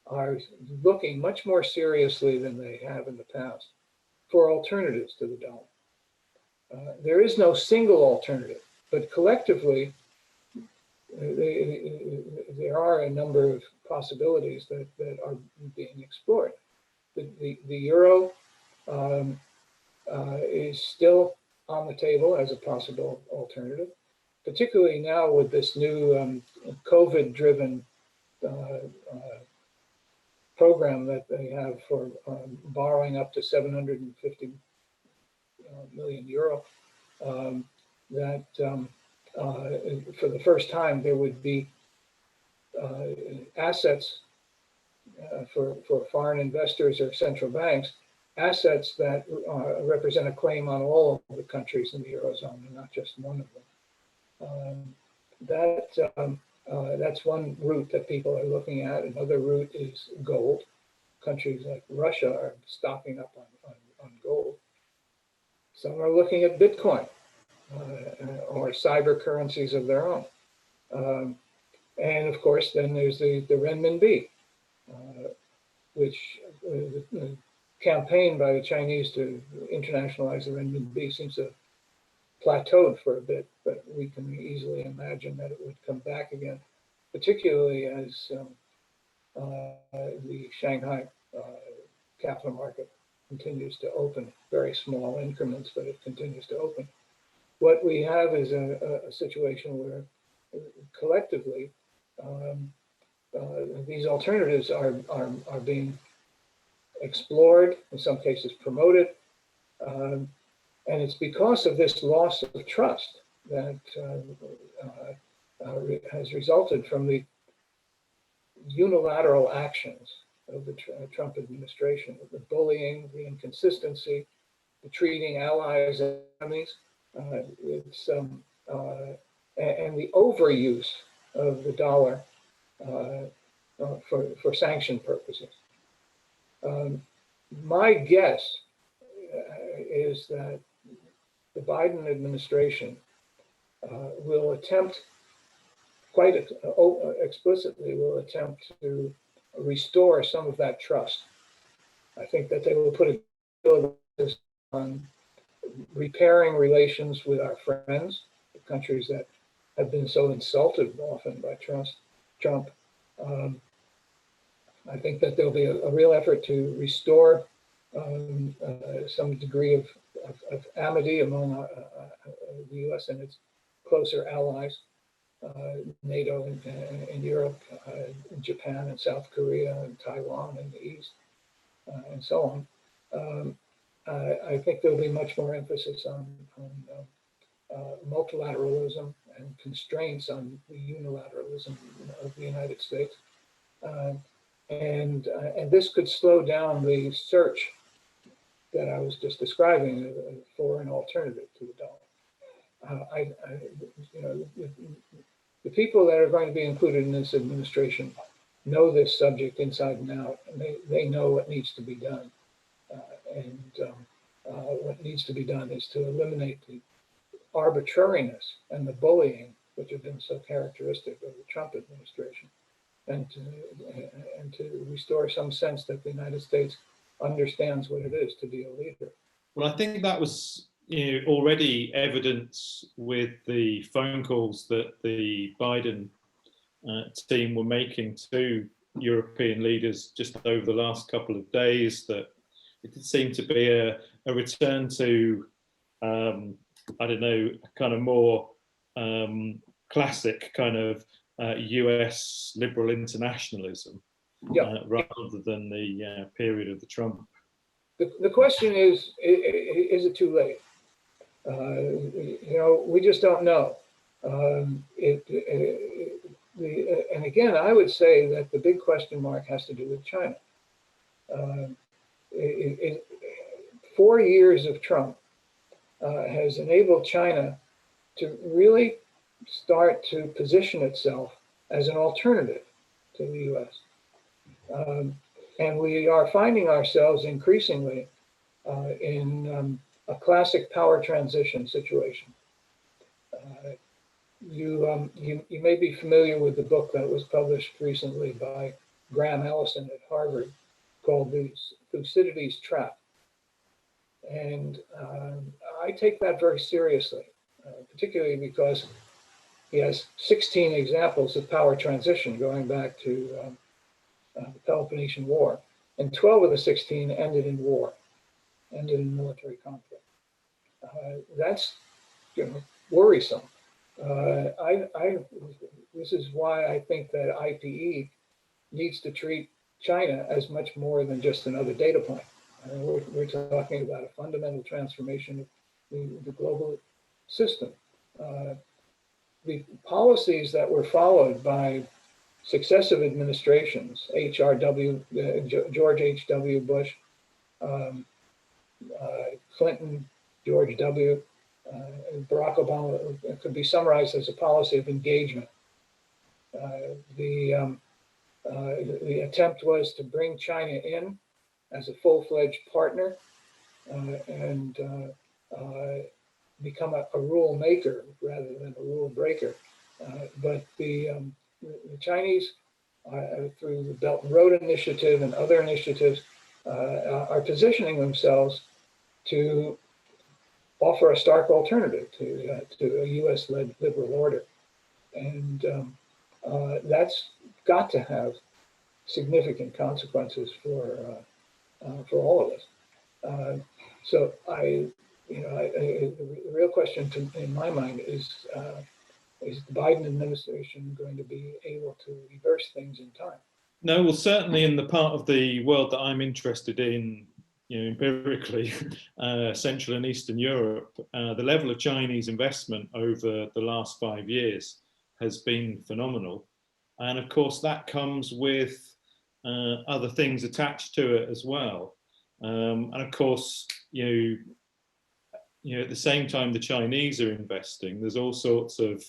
are looking much more seriously than they have in the past for alternatives to the dollar. There is no single alternative, but collectively, there are a number of possibilities that are being explored. The euro is still on the table as a possible alternative, particularly now with this new COVID-driven program that they have for borrowing up to 750 million euro, that for the first time there would be assets for foreign investors or central banks, assets that represent a claim on all of the countries in the Eurozone and not just one of them. That's one route that people are looking at. Another route is gold. Countries like Russia are stocking up on gold. Some are looking at Bitcoin or cyber currencies of their own. And of course, then there's the renminbi, which the campaign by the Chinese to internationalize the renminbi seems to have plateaued for a bit, but we can easily imagine that it would come back again, particularly as the Shanghai capital market continues to open, very small increments, but it continues to open. What we have is a situation where collectively these alternatives are being explored, in some cases promoted, and it's because of this loss of trust that has resulted from the unilateral actions of the Trump administration, the bullying, the inconsistency, the treating allies as enemies, and the overuse of the dollar for sanction purposes. My guess is that the Biden administration will attempt, quite explicitly, will attempt to restore some of that trust. I think that they will put a deal of emphasis on repairing relations with our friends, the countries that have been so insulted often by Trump. I think that there'll be a real effort to restore some degree of amity among the U.S. and its closer allies, NATO in Europe, Japan and South Korea and Taiwan in the East, and so on. I think there'll be much more emphasis on multilateralism and constraints on the unilateralism of the United States. And this could slow down the search that I was just describing for an alternative to the dollar. You know, the people that are going to be included in this administration know this subject inside and out, and they know what needs to be done. What needs to be done is to eliminate the arbitrariness and the bullying which have been so characteristic of the Trump administration, and to restore some sense that the United States understands what it is to be a leader. Well, I think that was already evidence with the phone calls that the Biden team were making to European leaders just over the last couple of days, that it did seem to be a return to, I don't know, kind of more classic kind of US liberal internationalism, rather than the period of the Trump. The question is it too late? You know, we just don't know. And again, I would say that the big question mark has to do with China. 4 years of Trump has enabled China to really start to position itself as an alternative to the US. And we are finding ourselves increasingly in a classic power transition situation. You may be familiar with the book that was published recently by Graham Allison at Harvard called The Thucydides Trap. And I take that very seriously, particularly because he has 16 examples of power transition going back to the Peloponnesian War. And 12 of the 16 ended in war, ended in military conflict. That's, you know, worrisome. This is why I think that IPE needs to treat China as much more than just another data point. We're talking about a fundamental transformation of the global system. The policies that were followed by successive administrations, George H.W. Bush, Clinton, George W., Barack Obama, could be summarized as a policy of engagement. The attempt was to bring China in as a full-fledged partner and become a rule maker rather than a rule breaker. But the Chinese, through the Belt and Road Initiative and other initiatives, are positioning themselves to offer a stark alternative to a US-led liberal order. And that's got to have significant consequences for all of us. So the real question in my mind is the Biden administration going to be able to reverse things in time? No, well, certainly in the part of the world that I'm interested in, empirically, Central and Eastern Europe, the level of Chinese investment over the last 5 years has been phenomenal. And of course, that comes with other things attached to it as well. And of course, at the same time the Chinese are investing, there's all sorts of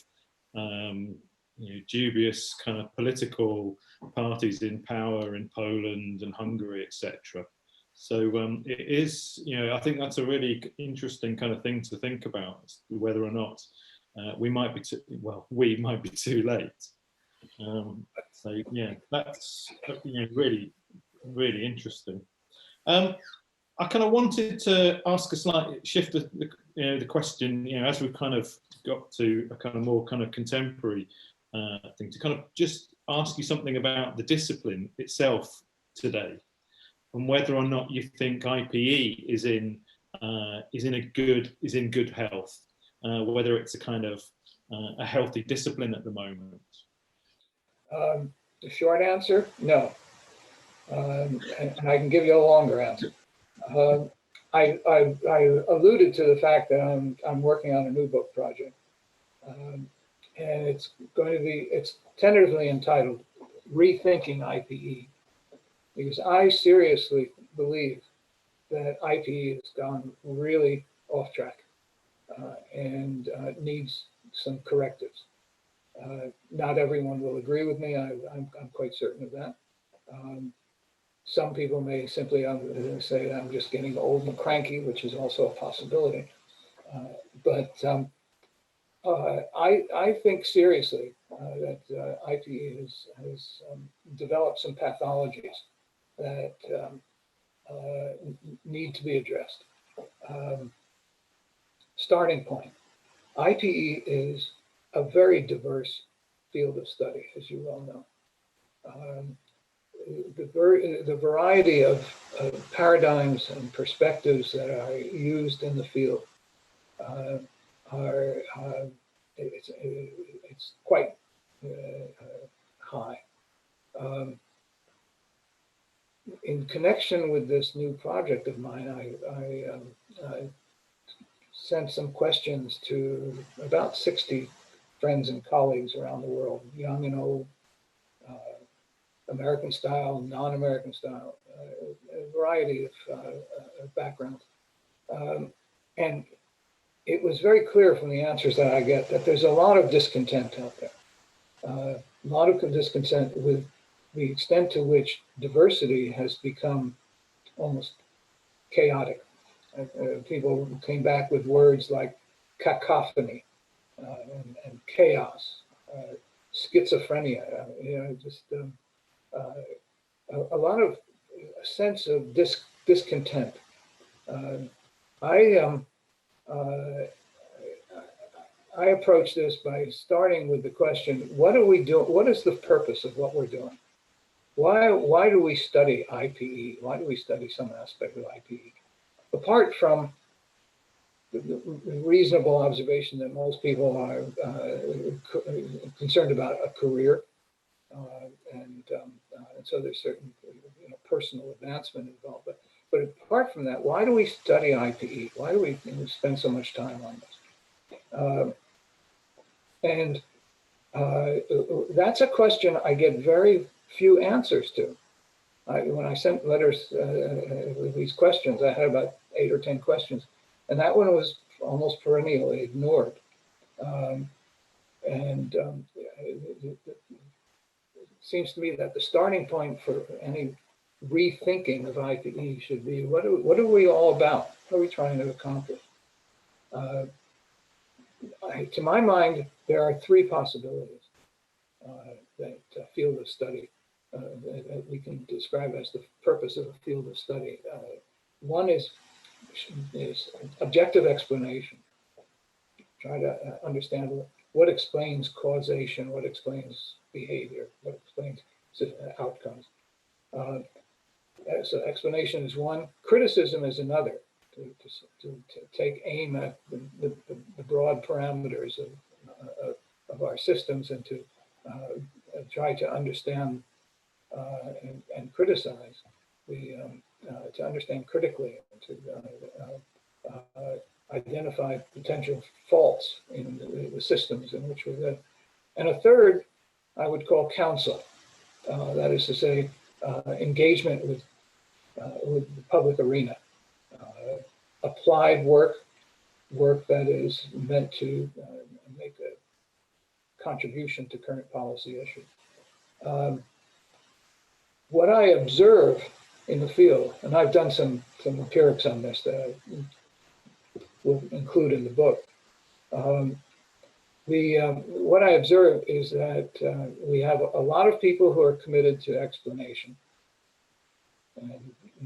dubious kind of political parties in power in Poland and Hungary, etc. So it is, I think that's a really interesting kind of thing to think about, whether or not we might be too late. So yeah, that's really, really interesting. I kind of wanted to ask a slight shift the question, as we've kind of got to a kind of more kind of contemporary thing, to kind of just ask you something about the discipline itself today, and whether or not you think IPE is in good health, whether it's a kind of a healthy discipline at the moment. The short answer, no. And I can give you a longer answer. I alluded to the fact that I'm working on a new book project. and it's tentatively entitled Rethinking IPE, because I seriously believe that IPE has gone really off track and needs some correctives. Not everyone will agree with me. I'm quite certain of that. Some people may simply say that I'm just getting old and cranky, which is also a possibility. But I think seriously that IPE has developed some pathologies that need to be addressed. Starting point, IPE is a very diverse field of study, as you well know. The variety of paradigms and perspectives that are used in the field are it's quite high. In connection with this new project of mine, I sent some questions to about 60 friends and colleagues around the world, young and old, American style, non-American style, a variety of backgrounds. And it was very clear from the answers that I get that there's a lot of discontent out there. A lot of discontent with the extent to which diversity has become almost chaotic. People came back with words like cacophony and chaos, schizophrenia, just a lot of a sense of discontent. I approach this by starting with the question: what are we doing? What is the purpose of what we're doing? Why do we study IPE? Why do we study some aspect of IPE? Apart from the reasonable observation that most people are concerned about a career, and so there's certain personal advancement involved. But apart from that, why do we study IPE? Why do we spend so much time on this? That's a question I get very few answers to. When I sent letters with these questions, I had about 8 or 10 questions, and that one was almost perennially ignored. It seems to me that the starting point for any rethinking of IPE should be, what are we all about? What are we trying to accomplish? To my mind, there are 3 possibilities that field of study that we can describe as the purpose of a field of study. One is objective explanation. Try to understand what explains causation, what explains behavior, what explains outcomes. So explanation is one. Criticism is another. To take aim at the broad parameters of our systems and to try to understand and criticize, to understand critically, and to identify potential faults in the systems in which we live. And a third, I would call counsel. That is to say, engagement with the public arena, applied work that is meant to make a contribution to current policy issues. What I observe in the field, and I've done some empirics on this that I will include in the book. What I observe is that we have a lot of people who are committed to explanation and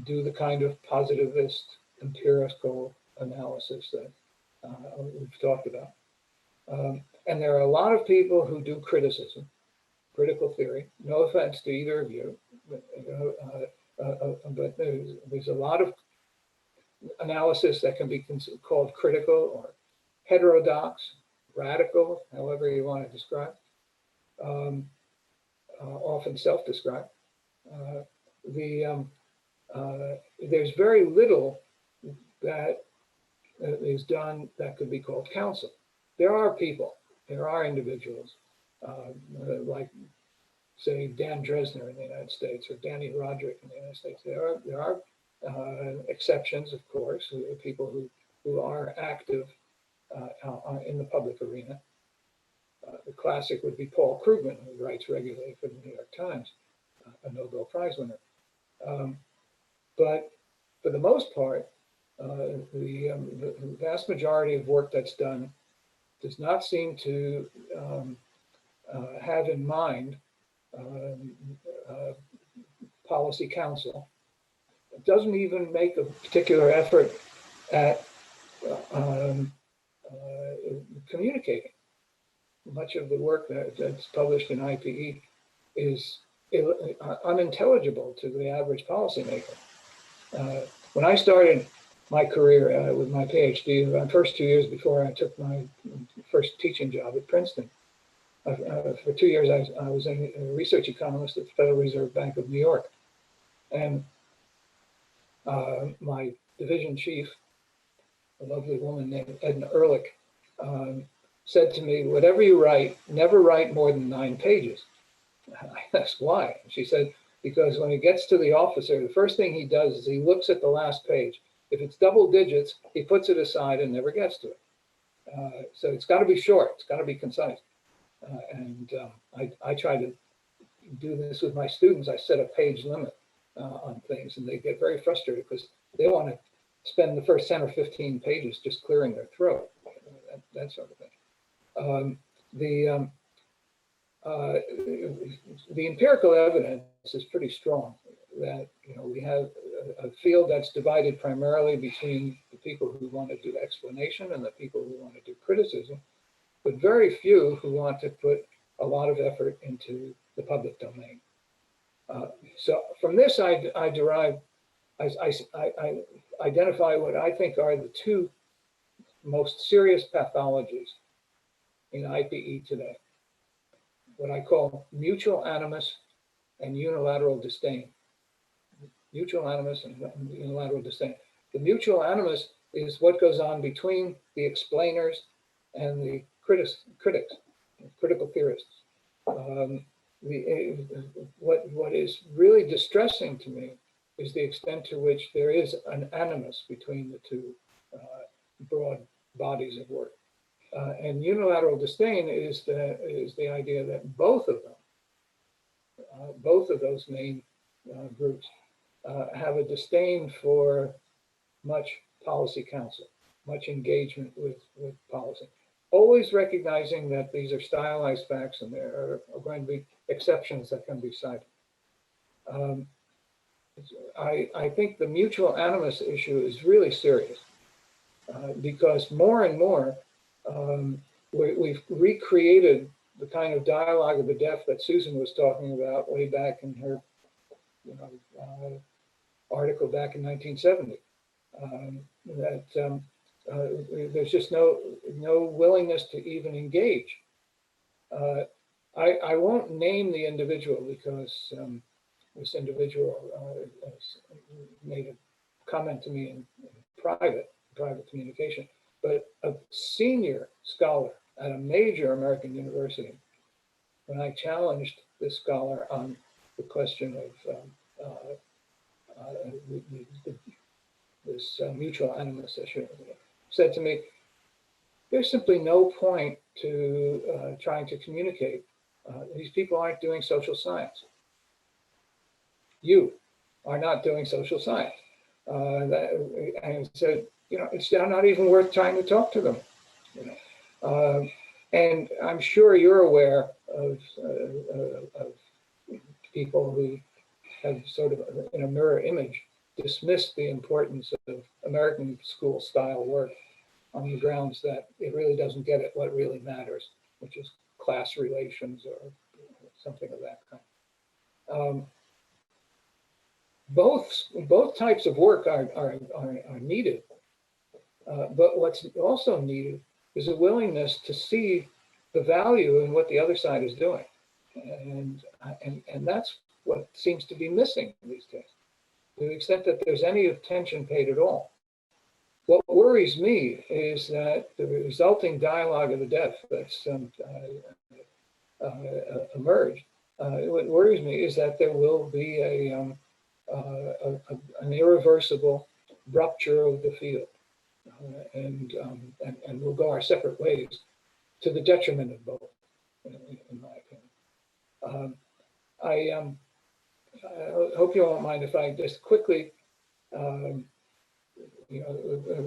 do the kind of positivist empirical analysis that we've talked about. And there are a lot of people who do criticism, critical theory. No offense to either of you, but there's a lot of analysis that can be called critical or heterodox, radical, however you want to describe, often self-described. There's very little that is done that could be called counsel. There are people there are individuals like, say, Dan Dresner in the United States or Danny Roderick in the United States. There are exceptions, of course, people who are active in the public arena. The classic would be Paul Krugman, who writes regularly for the New York Times, a Nobel Prize winner. But for the most part, the vast majority of work that's done does not seem to have in mind policy counsel. It doesn't even make a particular effort at communicating. Much of the work that's published in IPE is unintelligible to the average policymaker. When I started my career with my PhD, the first 2 years before I took my first teaching job at Princeton, for 2 years I was a research economist at the Federal Reserve Bank of New York. And my division chief, a lovely woman named Edna Ehrlich, said to me, whatever you write, never write more than 9 pages. I asked why. She said, because when he gets to the officer, the first thing he does is he looks at the last page. If it's double digits, he puts it aside and never gets to it. So it's got to be short. It's got to be concise. I try to do this with my students. I set a page limit on things, and they get very frustrated because they want to spend the first 10 or 15 pages just clearing their throat, that sort of thing. The empirical evidence is pretty strong that we have a field that's divided primarily between the people who want to do explanation and the people who want to do criticism, but very few who want to put a lot of effort into the public domain. So from this, I identify what I think are the 2 most serious pathologies in IPE today, what I call mutual animus and unilateral disdain. Mutual animus and unilateral disdain. The mutual animus is what goes on between the explainers and the critics, critical theorists. What is really distressing to me is the extent to which there is an animus between the 2 broad bodies of work. And unilateral disdain is the idea that both of those main groups have a disdain for much policy counsel, much engagement with policy, always recognizing that these are stylized facts and there are going to be exceptions that can be cited. I think the mutual animus issue is really serious because more and more we've recreated the kind of dialogue of the deaf that Susan was talking about way back in her article back in 1970. There's just no willingness to even engage. I won't name the individual because this individual made a comment to me in private communication, but a senior scholar at a major American university, when I challenged this scholar on the question of this mutual animus issue, said to me, there's simply no point to trying to communicate. These people aren't doing social science. You are not doing social science. And said, it's not even worth trying to talk to them. And I'm sure you're aware of people who have sort of, in a mirror image, dismissed the importance of American school style work on the grounds that it really doesn't get at what really matters, which is class relations or something of that kind. Both types of work are needed, but what's also needed is a willingness to see the value in what the other side is doing, and that's what seems to be missing these days. To the extent that there's any attention paid at all What worries me is that the resulting dialogue of the deaf that's emerged, what worries me is that there will be an irreversible rupture of the field, and we'll go our separate ways to the detriment of both, in my opinion. I hope you won't mind if I just quickly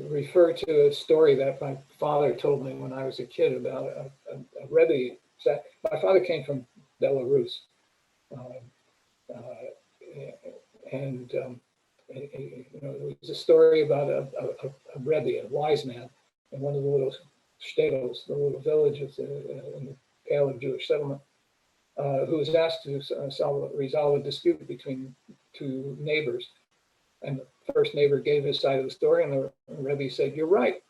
refer to a story that my father told me when I was a kid about a Rebbe. My father came from Belarus, and it was a story about a Rebbe, a wise man, in one of the little shtetls, the little villages in the Pale of Jewish settlement, who was asked to resolve a dispute between two neighbors. And the first neighbor gave his side of the story, and the Rebbe said, "You're right."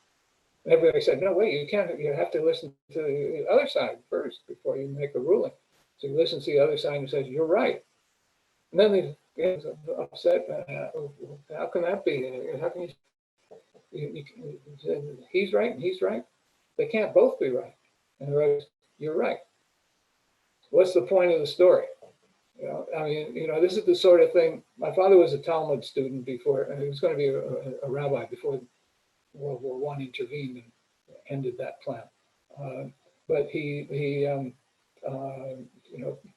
And everybody said, "No, wait, you can't. You have to listen to the other side first before you make a ruling." So he listens to the other side and says, "You're right." And then they get upset. How can that be? How can you he's right and he's right? They can't both be right. And the Rebbe says, "You're right. What's the point of the story?" This is the sort of thing. My father was a Talmud student before, and he was going to be a rabbi before World War I intervened and ended that plan. But he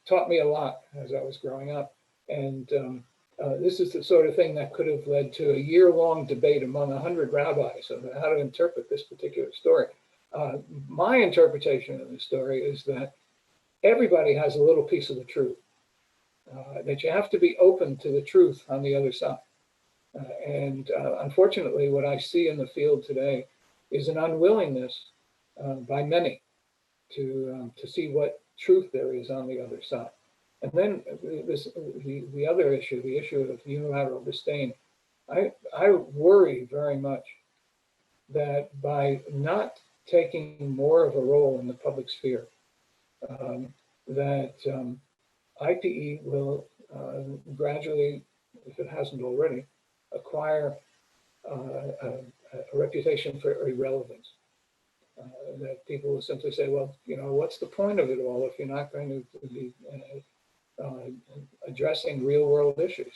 taught me a lot as I was growing up. And this is the sort of thing that could have led to a year-long debate among 100 rabbis of how to interpret this particular story. My interpretation of the story is that everybody has a little piece of the truth. That you have to be open to the truth on the other side. Unfortunately, what I see in the field today is an unwillingness by many to see what truth there is on the other side. And then the other issue, the issue of unilateral disdain, I worry very much that by not taking more of a role in the public sphere, that IPE will gradually, if it hasn't already, acquire a reputation for irrelevance. That people will simply say, well, what's the point of it all if you're not going to be addressing real world issues?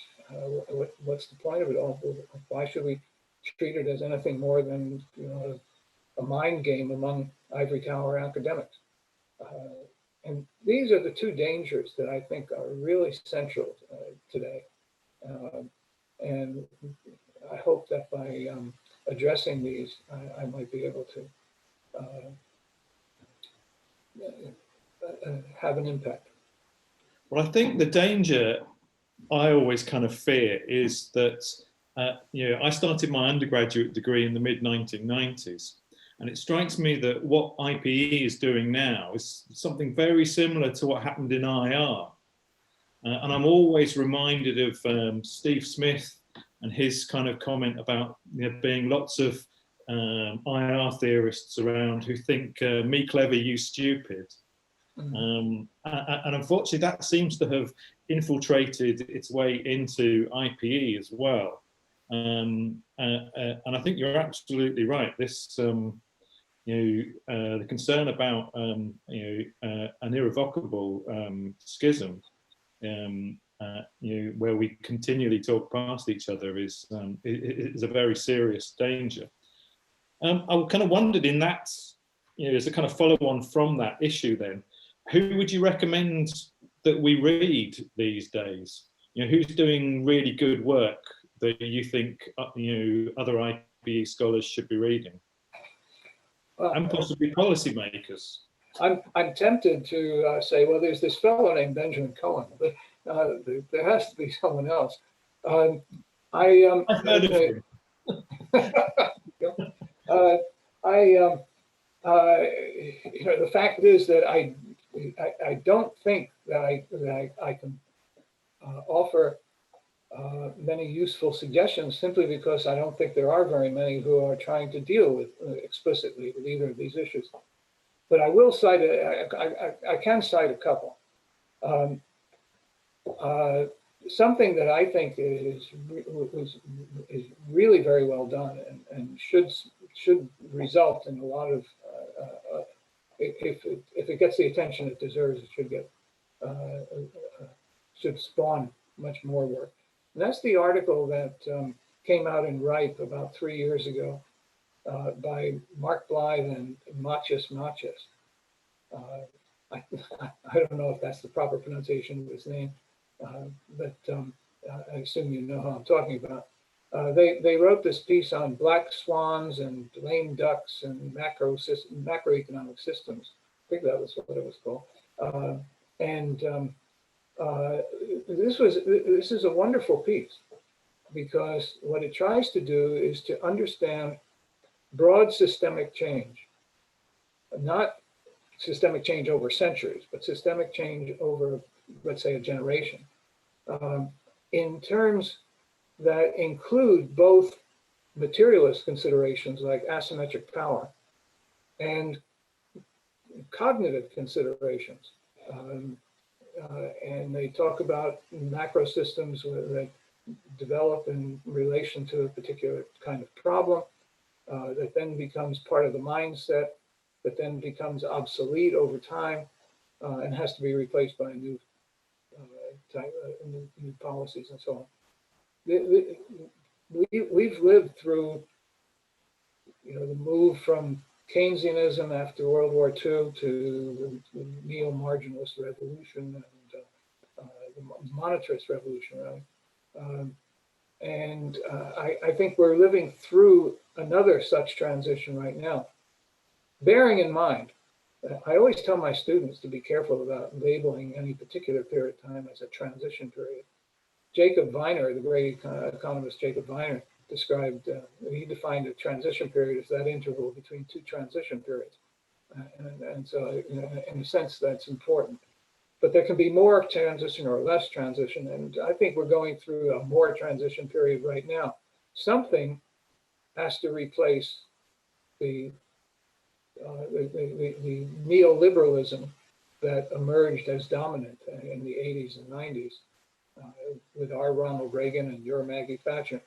What's the point of it all? Why should we treat it as anything more than a mind game among ivory tower academics? And these are the two dangers that I think are really central today. And I hope that by addressing these, I might be able to have an impact. Well, I think the danger I always kind of fear is that, I started my undergraduate degree in the mid-1990s. And it strikes me that what IPE is doing now is something very similar to what happened in IR. And I'm always reminded of Steve Smith and his kind of comment about being lots of IR theorists around who think me clever, you stupid. Mm-hmm. And unfortunately, that seems to have infiltrated its way into IPE as well. And I think you're absolutely right. This the concern about an irrevocable schism, where we continually talk past each other, is a very serious danger. I kind of wondered in that, as a kind of follow-on from that issue, then, who would you recommend that we read these days? Who's doing really good work that you think other IPE scholars should be reading? And possibly policymakers. I'm tempted to say, well, there's this fellow named Benjamin Cohen, but there has to be someone else. I've heard of him. The fact is that I don't think that I can offer many useful suggestions, simply because I don't think there are very many who are trying to deal with explicitly with either of these issues. But I will cite I can cite a couple. something that I think is really very well done and should result in a lot of if it gets the attention it deserves, it should get should spawn much more work. And that's the article that came out in Ripe about 3 years ago by Mark Blythe and Machis. I, I don't know if that's the proper pronunciation of his name, but I assume you know who I'm talking about. They wrote this piece on black swans and lame ducks and macroeconomic systems. I think that was what it was called. And this is a wonderful piece because what it tries to do is to understand broad systemic change, not systemic change over centuries, but systemic change over, let's say, a generation, in terms that include both materialist considerations like asymmetric power and cognitive considerations. And they talk about macro systems that develop in relation to a particular kind of problem that then becomes part of the mindset, that then becomes obsolete over time and has to be replaced by new new policies and so on. We've lived through, the move from Keynesianism after World War II to the neo-marginalist revolution and the monetarist revolution, really. I think we're living through another such transition right now. Bearing in mind, I always tell my students to be careful about labeling any particular period of time as a transition period. Jacob Viner, the great economist Jacob Viner, described, he defined a transition period as that interval between two transition periods. And so, in a sense, that's important. But there can be more transition or less transition. And I think we're going through a more transition period right now. Something has to replace the neoliberalism that emerged as dominant in the 80s and 90s with our Ronald Reagan and your Maggie Thatcher.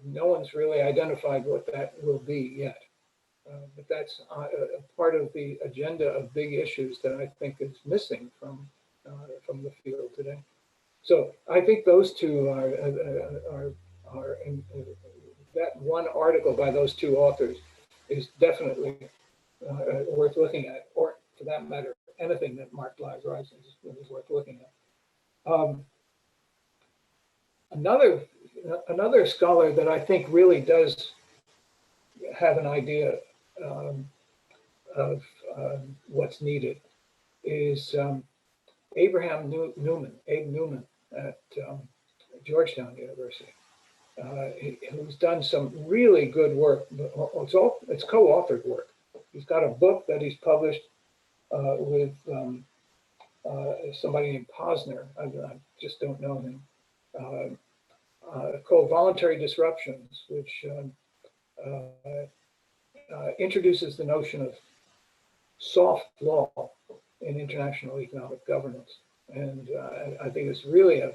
No one's really identified what that will be yet. But that's a part of the agenda of big issues that I think is missing from the field today. So I think those two are that one article by those two authors is definitely worth looking at, or for that matter, anything that Mark Blythe writes is worth looking at. Another scholar that I think really does have an idea of what's needed is Abraham Newman, Abe Newman at Georgetown University, who's done some really good work. It's co-authored work. He's got a book that he's published with somebody named Posner. I just don't know him. Called Voluntary Disruptions, which introduces the notion of soft law in international economic governance. And I think it's really a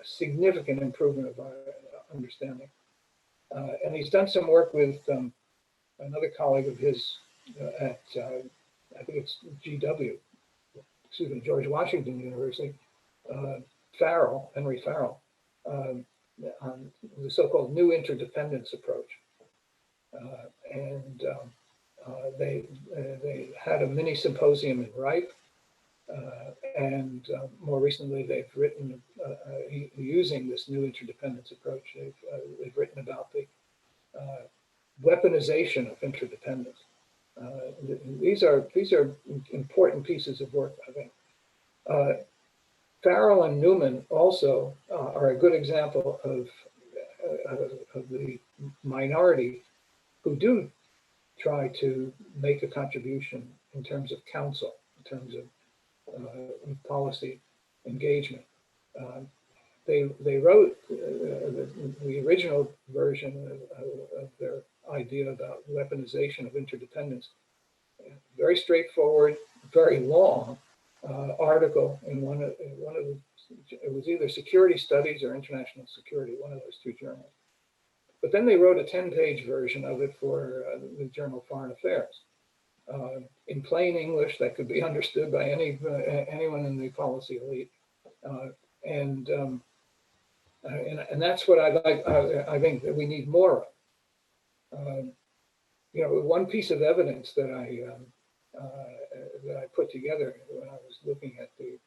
significant improvement of our understanding. And he's done some work with another colleague of his at, I think it's George Washington University, Henry Farrell, on the so-called new interdependence approach. They had a mini symposium in Ripe, and more recently they've written using this new interdependence approach. They've written about the weaponization of interdependence. These are important pieces of work, I think. Farrell and Newman also are a good example of the minority who do try to make a contribution in terms of counsel, in terms of policy engagement. They wrote the original version of their idea about weaponization of interdependence. Very straightforward, very long, article in one of the, it was either security studies or international security, one of those two journals. But then they wrote a 10-page version of it for the Journal Foreign Affairs in plain English that could be understood by anyone in the policy elite. And that's what I like. I think that we need more of. You know, one piece of evidence that I put together when I was looking at the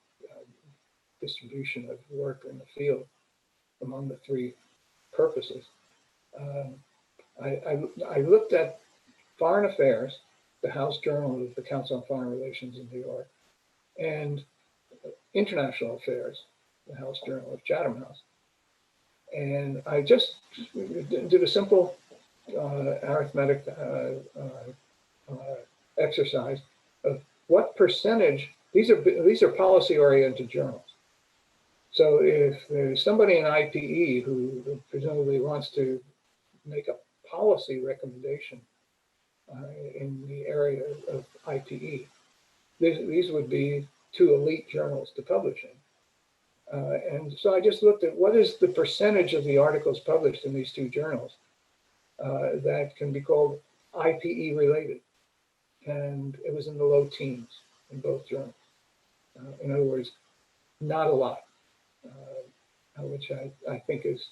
distribution of work in the field among the three purposes, I looked at Foreign Affairs, the House Journal of the Council on Foreign Relations in New York, and International Affairs, the House Journal of Chatham House. And I just did a simple arithmetic exercise of what percentage, these are policy-oriented journals. So if there's somebody in IPE who presumably wants to make a policy recommendation in the area of IPE, these would be two elite journals to publish in. And so I just looked at what is the percentage of the articles published in these two journals that can be called IPE related. And it was in the low teens in both journals. In other words, not a lot, which I think is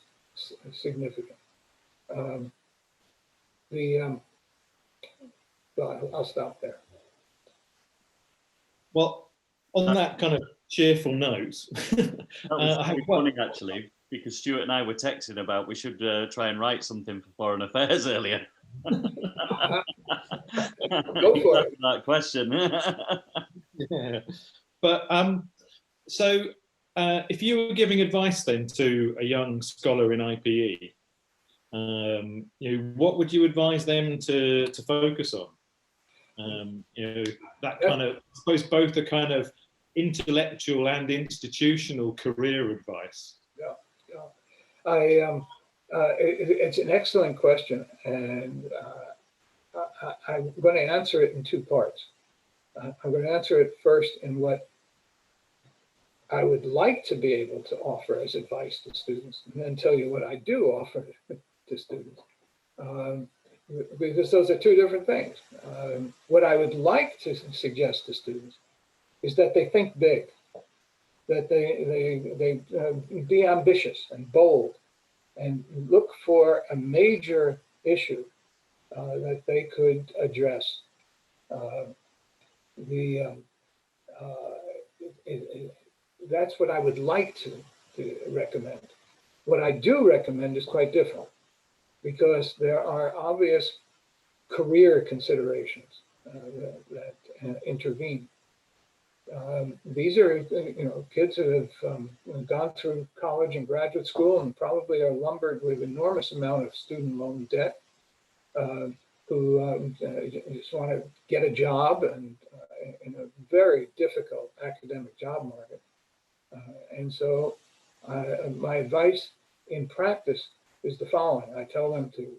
significant. Well, I'll stop there. Well, on that kind of cheerful note, that was quite funny actually, because Stuart and I were texting about we should try and write something for Foreign Affairs earlier. Go for it. That question. yeah. But so if you were giving advice then to a young scholar in IPE, you know, what would you advise them to focus on? You know, that kind of, I suppose, both the kind of intellectual and institutional career advice. Yeah. It's an excellent question, and I'm going to answer it in two parts. I'm going to answer it first in what I would like to be able to offer as advice to students, and then tell you what I do offer to students. Because those are two different things. What I would like to suggest to students is that they think big, that they be ambitious and bold, and look for a major issue that they could address. That's what I would like to recommend. What I do recommend is quite different, because there are obvious career considerations that intervene. These are, you know, kids who have gone through college and graduate school and probably are lumbered with enormous amount of student loan debt, who just want to get a job and in a very difficult academic job market. And so my advice in practice is the following. I tell them to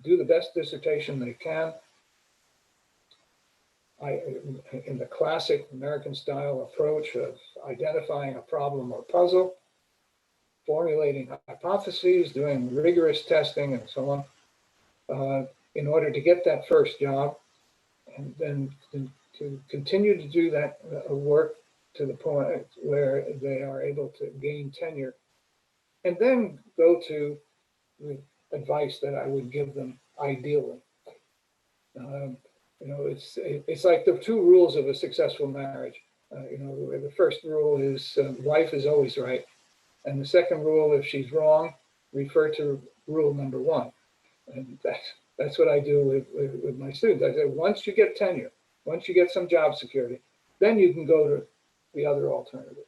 do the best dissertation they can. In the classic American style approach of identifying a problem or puzzle, formulating hypotheses, doing rigorous testing and so on, in order to get that first job, and then to continue to do that work to the point where they are able to gain tenure, and then go to the advice that I would give them ideally. You know, it's like the two rules of a successful marriage. You know, the first rule is wife is always right, and the second rule, if she's wrong, refer to rule number one. And that's what I do with my students. I say, once you get tenure, once you get some job security, then you can go to the other alternative.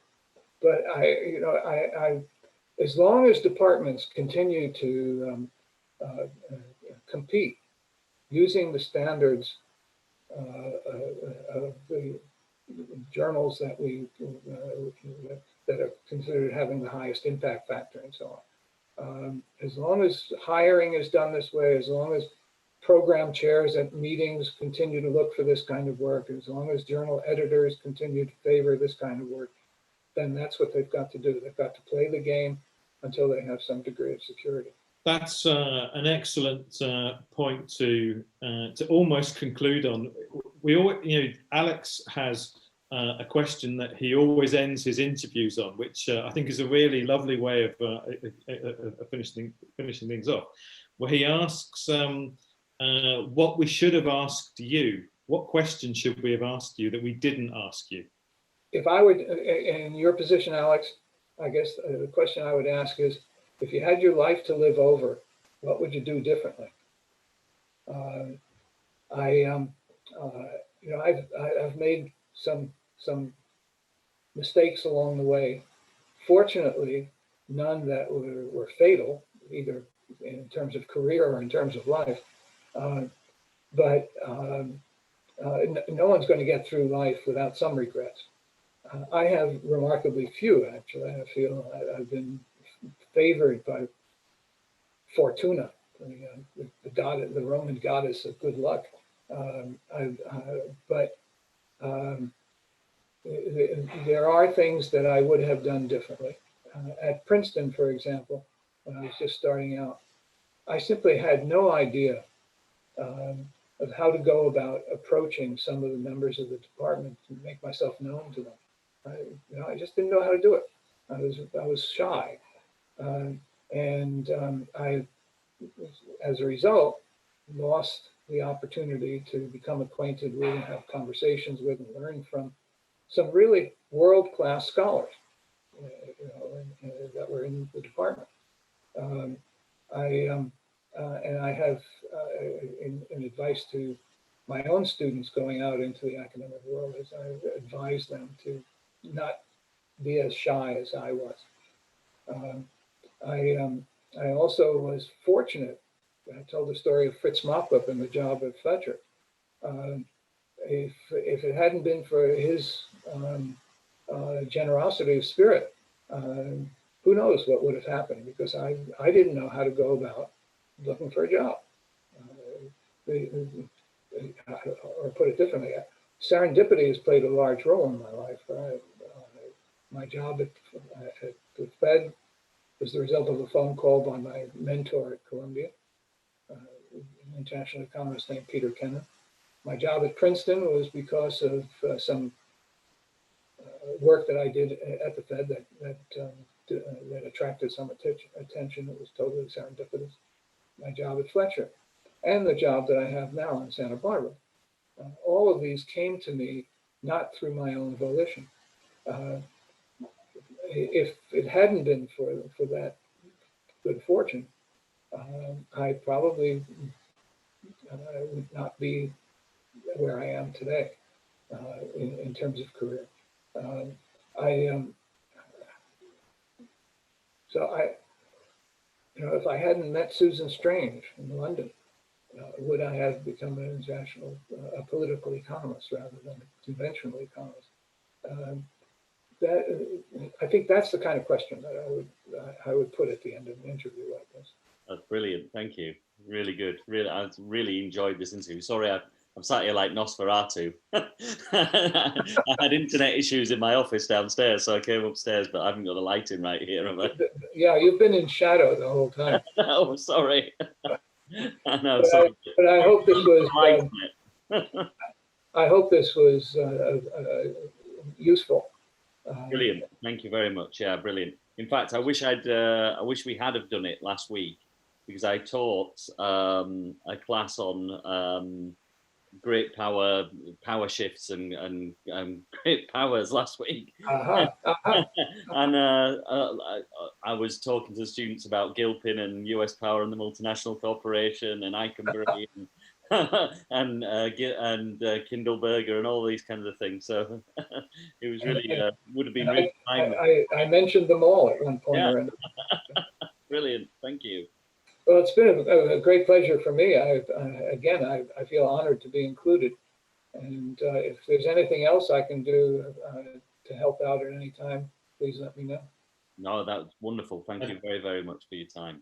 But I as long as departments continue to compete using the standards of the journals that are considered having the highest impact factor and so on. As long as hiring is done this way, as long as program chairs at meetings continue to look for this kind of work, as long as journal editors continue to favor this kind of work, then that's what they've got to do. They've got to play the game until they have some degree of security. That's an excellent point to almost conclude on. We all, Alex has a question that he always ends his interviews on, which I think is a really lovely way of finishing things off, where he asks what we should have asked you. What question should we have asked you that we didn't ask you? If I would, in your position, Alex, I guess the question I would ask is, if you had your life to live over, what would you do differently? I've made some mistakes along the way. Fortunately, none that were fatal, either in terms of career or in terms of life. But no one's going to get through life without some regrets. I have remarkably few, actually. I feel I've been favored by Fortuna, the Roman goddess of good luck. But there are things that I would have done differently. At Princeton, for example, when I was just starting out, I simply had no idea of how to go about approaching some of the members of the department to make myself known to them. I just didn't know how to do it. I was shy. I, as a result, lost the opportunity to become acquainted with and have conversations with and learn from some really world-class scholars that were in the department. And I have in advice to my own students going out into the academic world, is I advise them to not be as shy as I was. I also was fortunate. I told the story of Fritz Mockup and the job at Fletcher. If it hadn't been for his generosity of spirit, who knows what would have happened, because I didn't know how to go about looking for a job. Or put it differently, serendipity has played a large role in my life. My job at the Fed was the result of a phone call by my mentor at Columbia, an international economist named Peter Kennan. My job at Princeton was because of some work that I did at the Fed that attracted some attention. It was totally serendipitous. My job at Fletcher, and the job that I have now in Santa Barbara. All of these came to me not through my own volition. If it hadn't been for that good fortune, I probably would not be where I am today in terms of career. If I hadn't met Susan Strange in London, would I have become an international, a political economist rather than a conventional economist? I think that's the kind of question that I would put at the end of an interview like this. That's brilliant. Thank you. Really good. Really, I really enjoyed this interview. Sorry, I'm sat here like Nosferatu. I had internet issues in my office downstairs, so I came upstairs, but I haven't got the lighting right here, have I? Yeah, you've been in shadow the whole time. Oh, sorry. I know. But I hope this was. I hope this was useful. Brilliant. Thank you very much. Yeah, brilliant. In fact, I wish we had have done it last week, because I taught a class on great power shifts and great powers last week. And I was talking to the students about Gilpin and US Power and the multinational corporation and Eichenberg and Kindleberger and all these kinds of things. So it was really would have been really I mentioned them all at one point or another. Brilliant. Thank you. Well, it's been a great pleasure for me. I feel honored to be included. And if there's anything else I can do to help out at any time, please let me know. No, that's wonderful. Thank you very, very much for your time.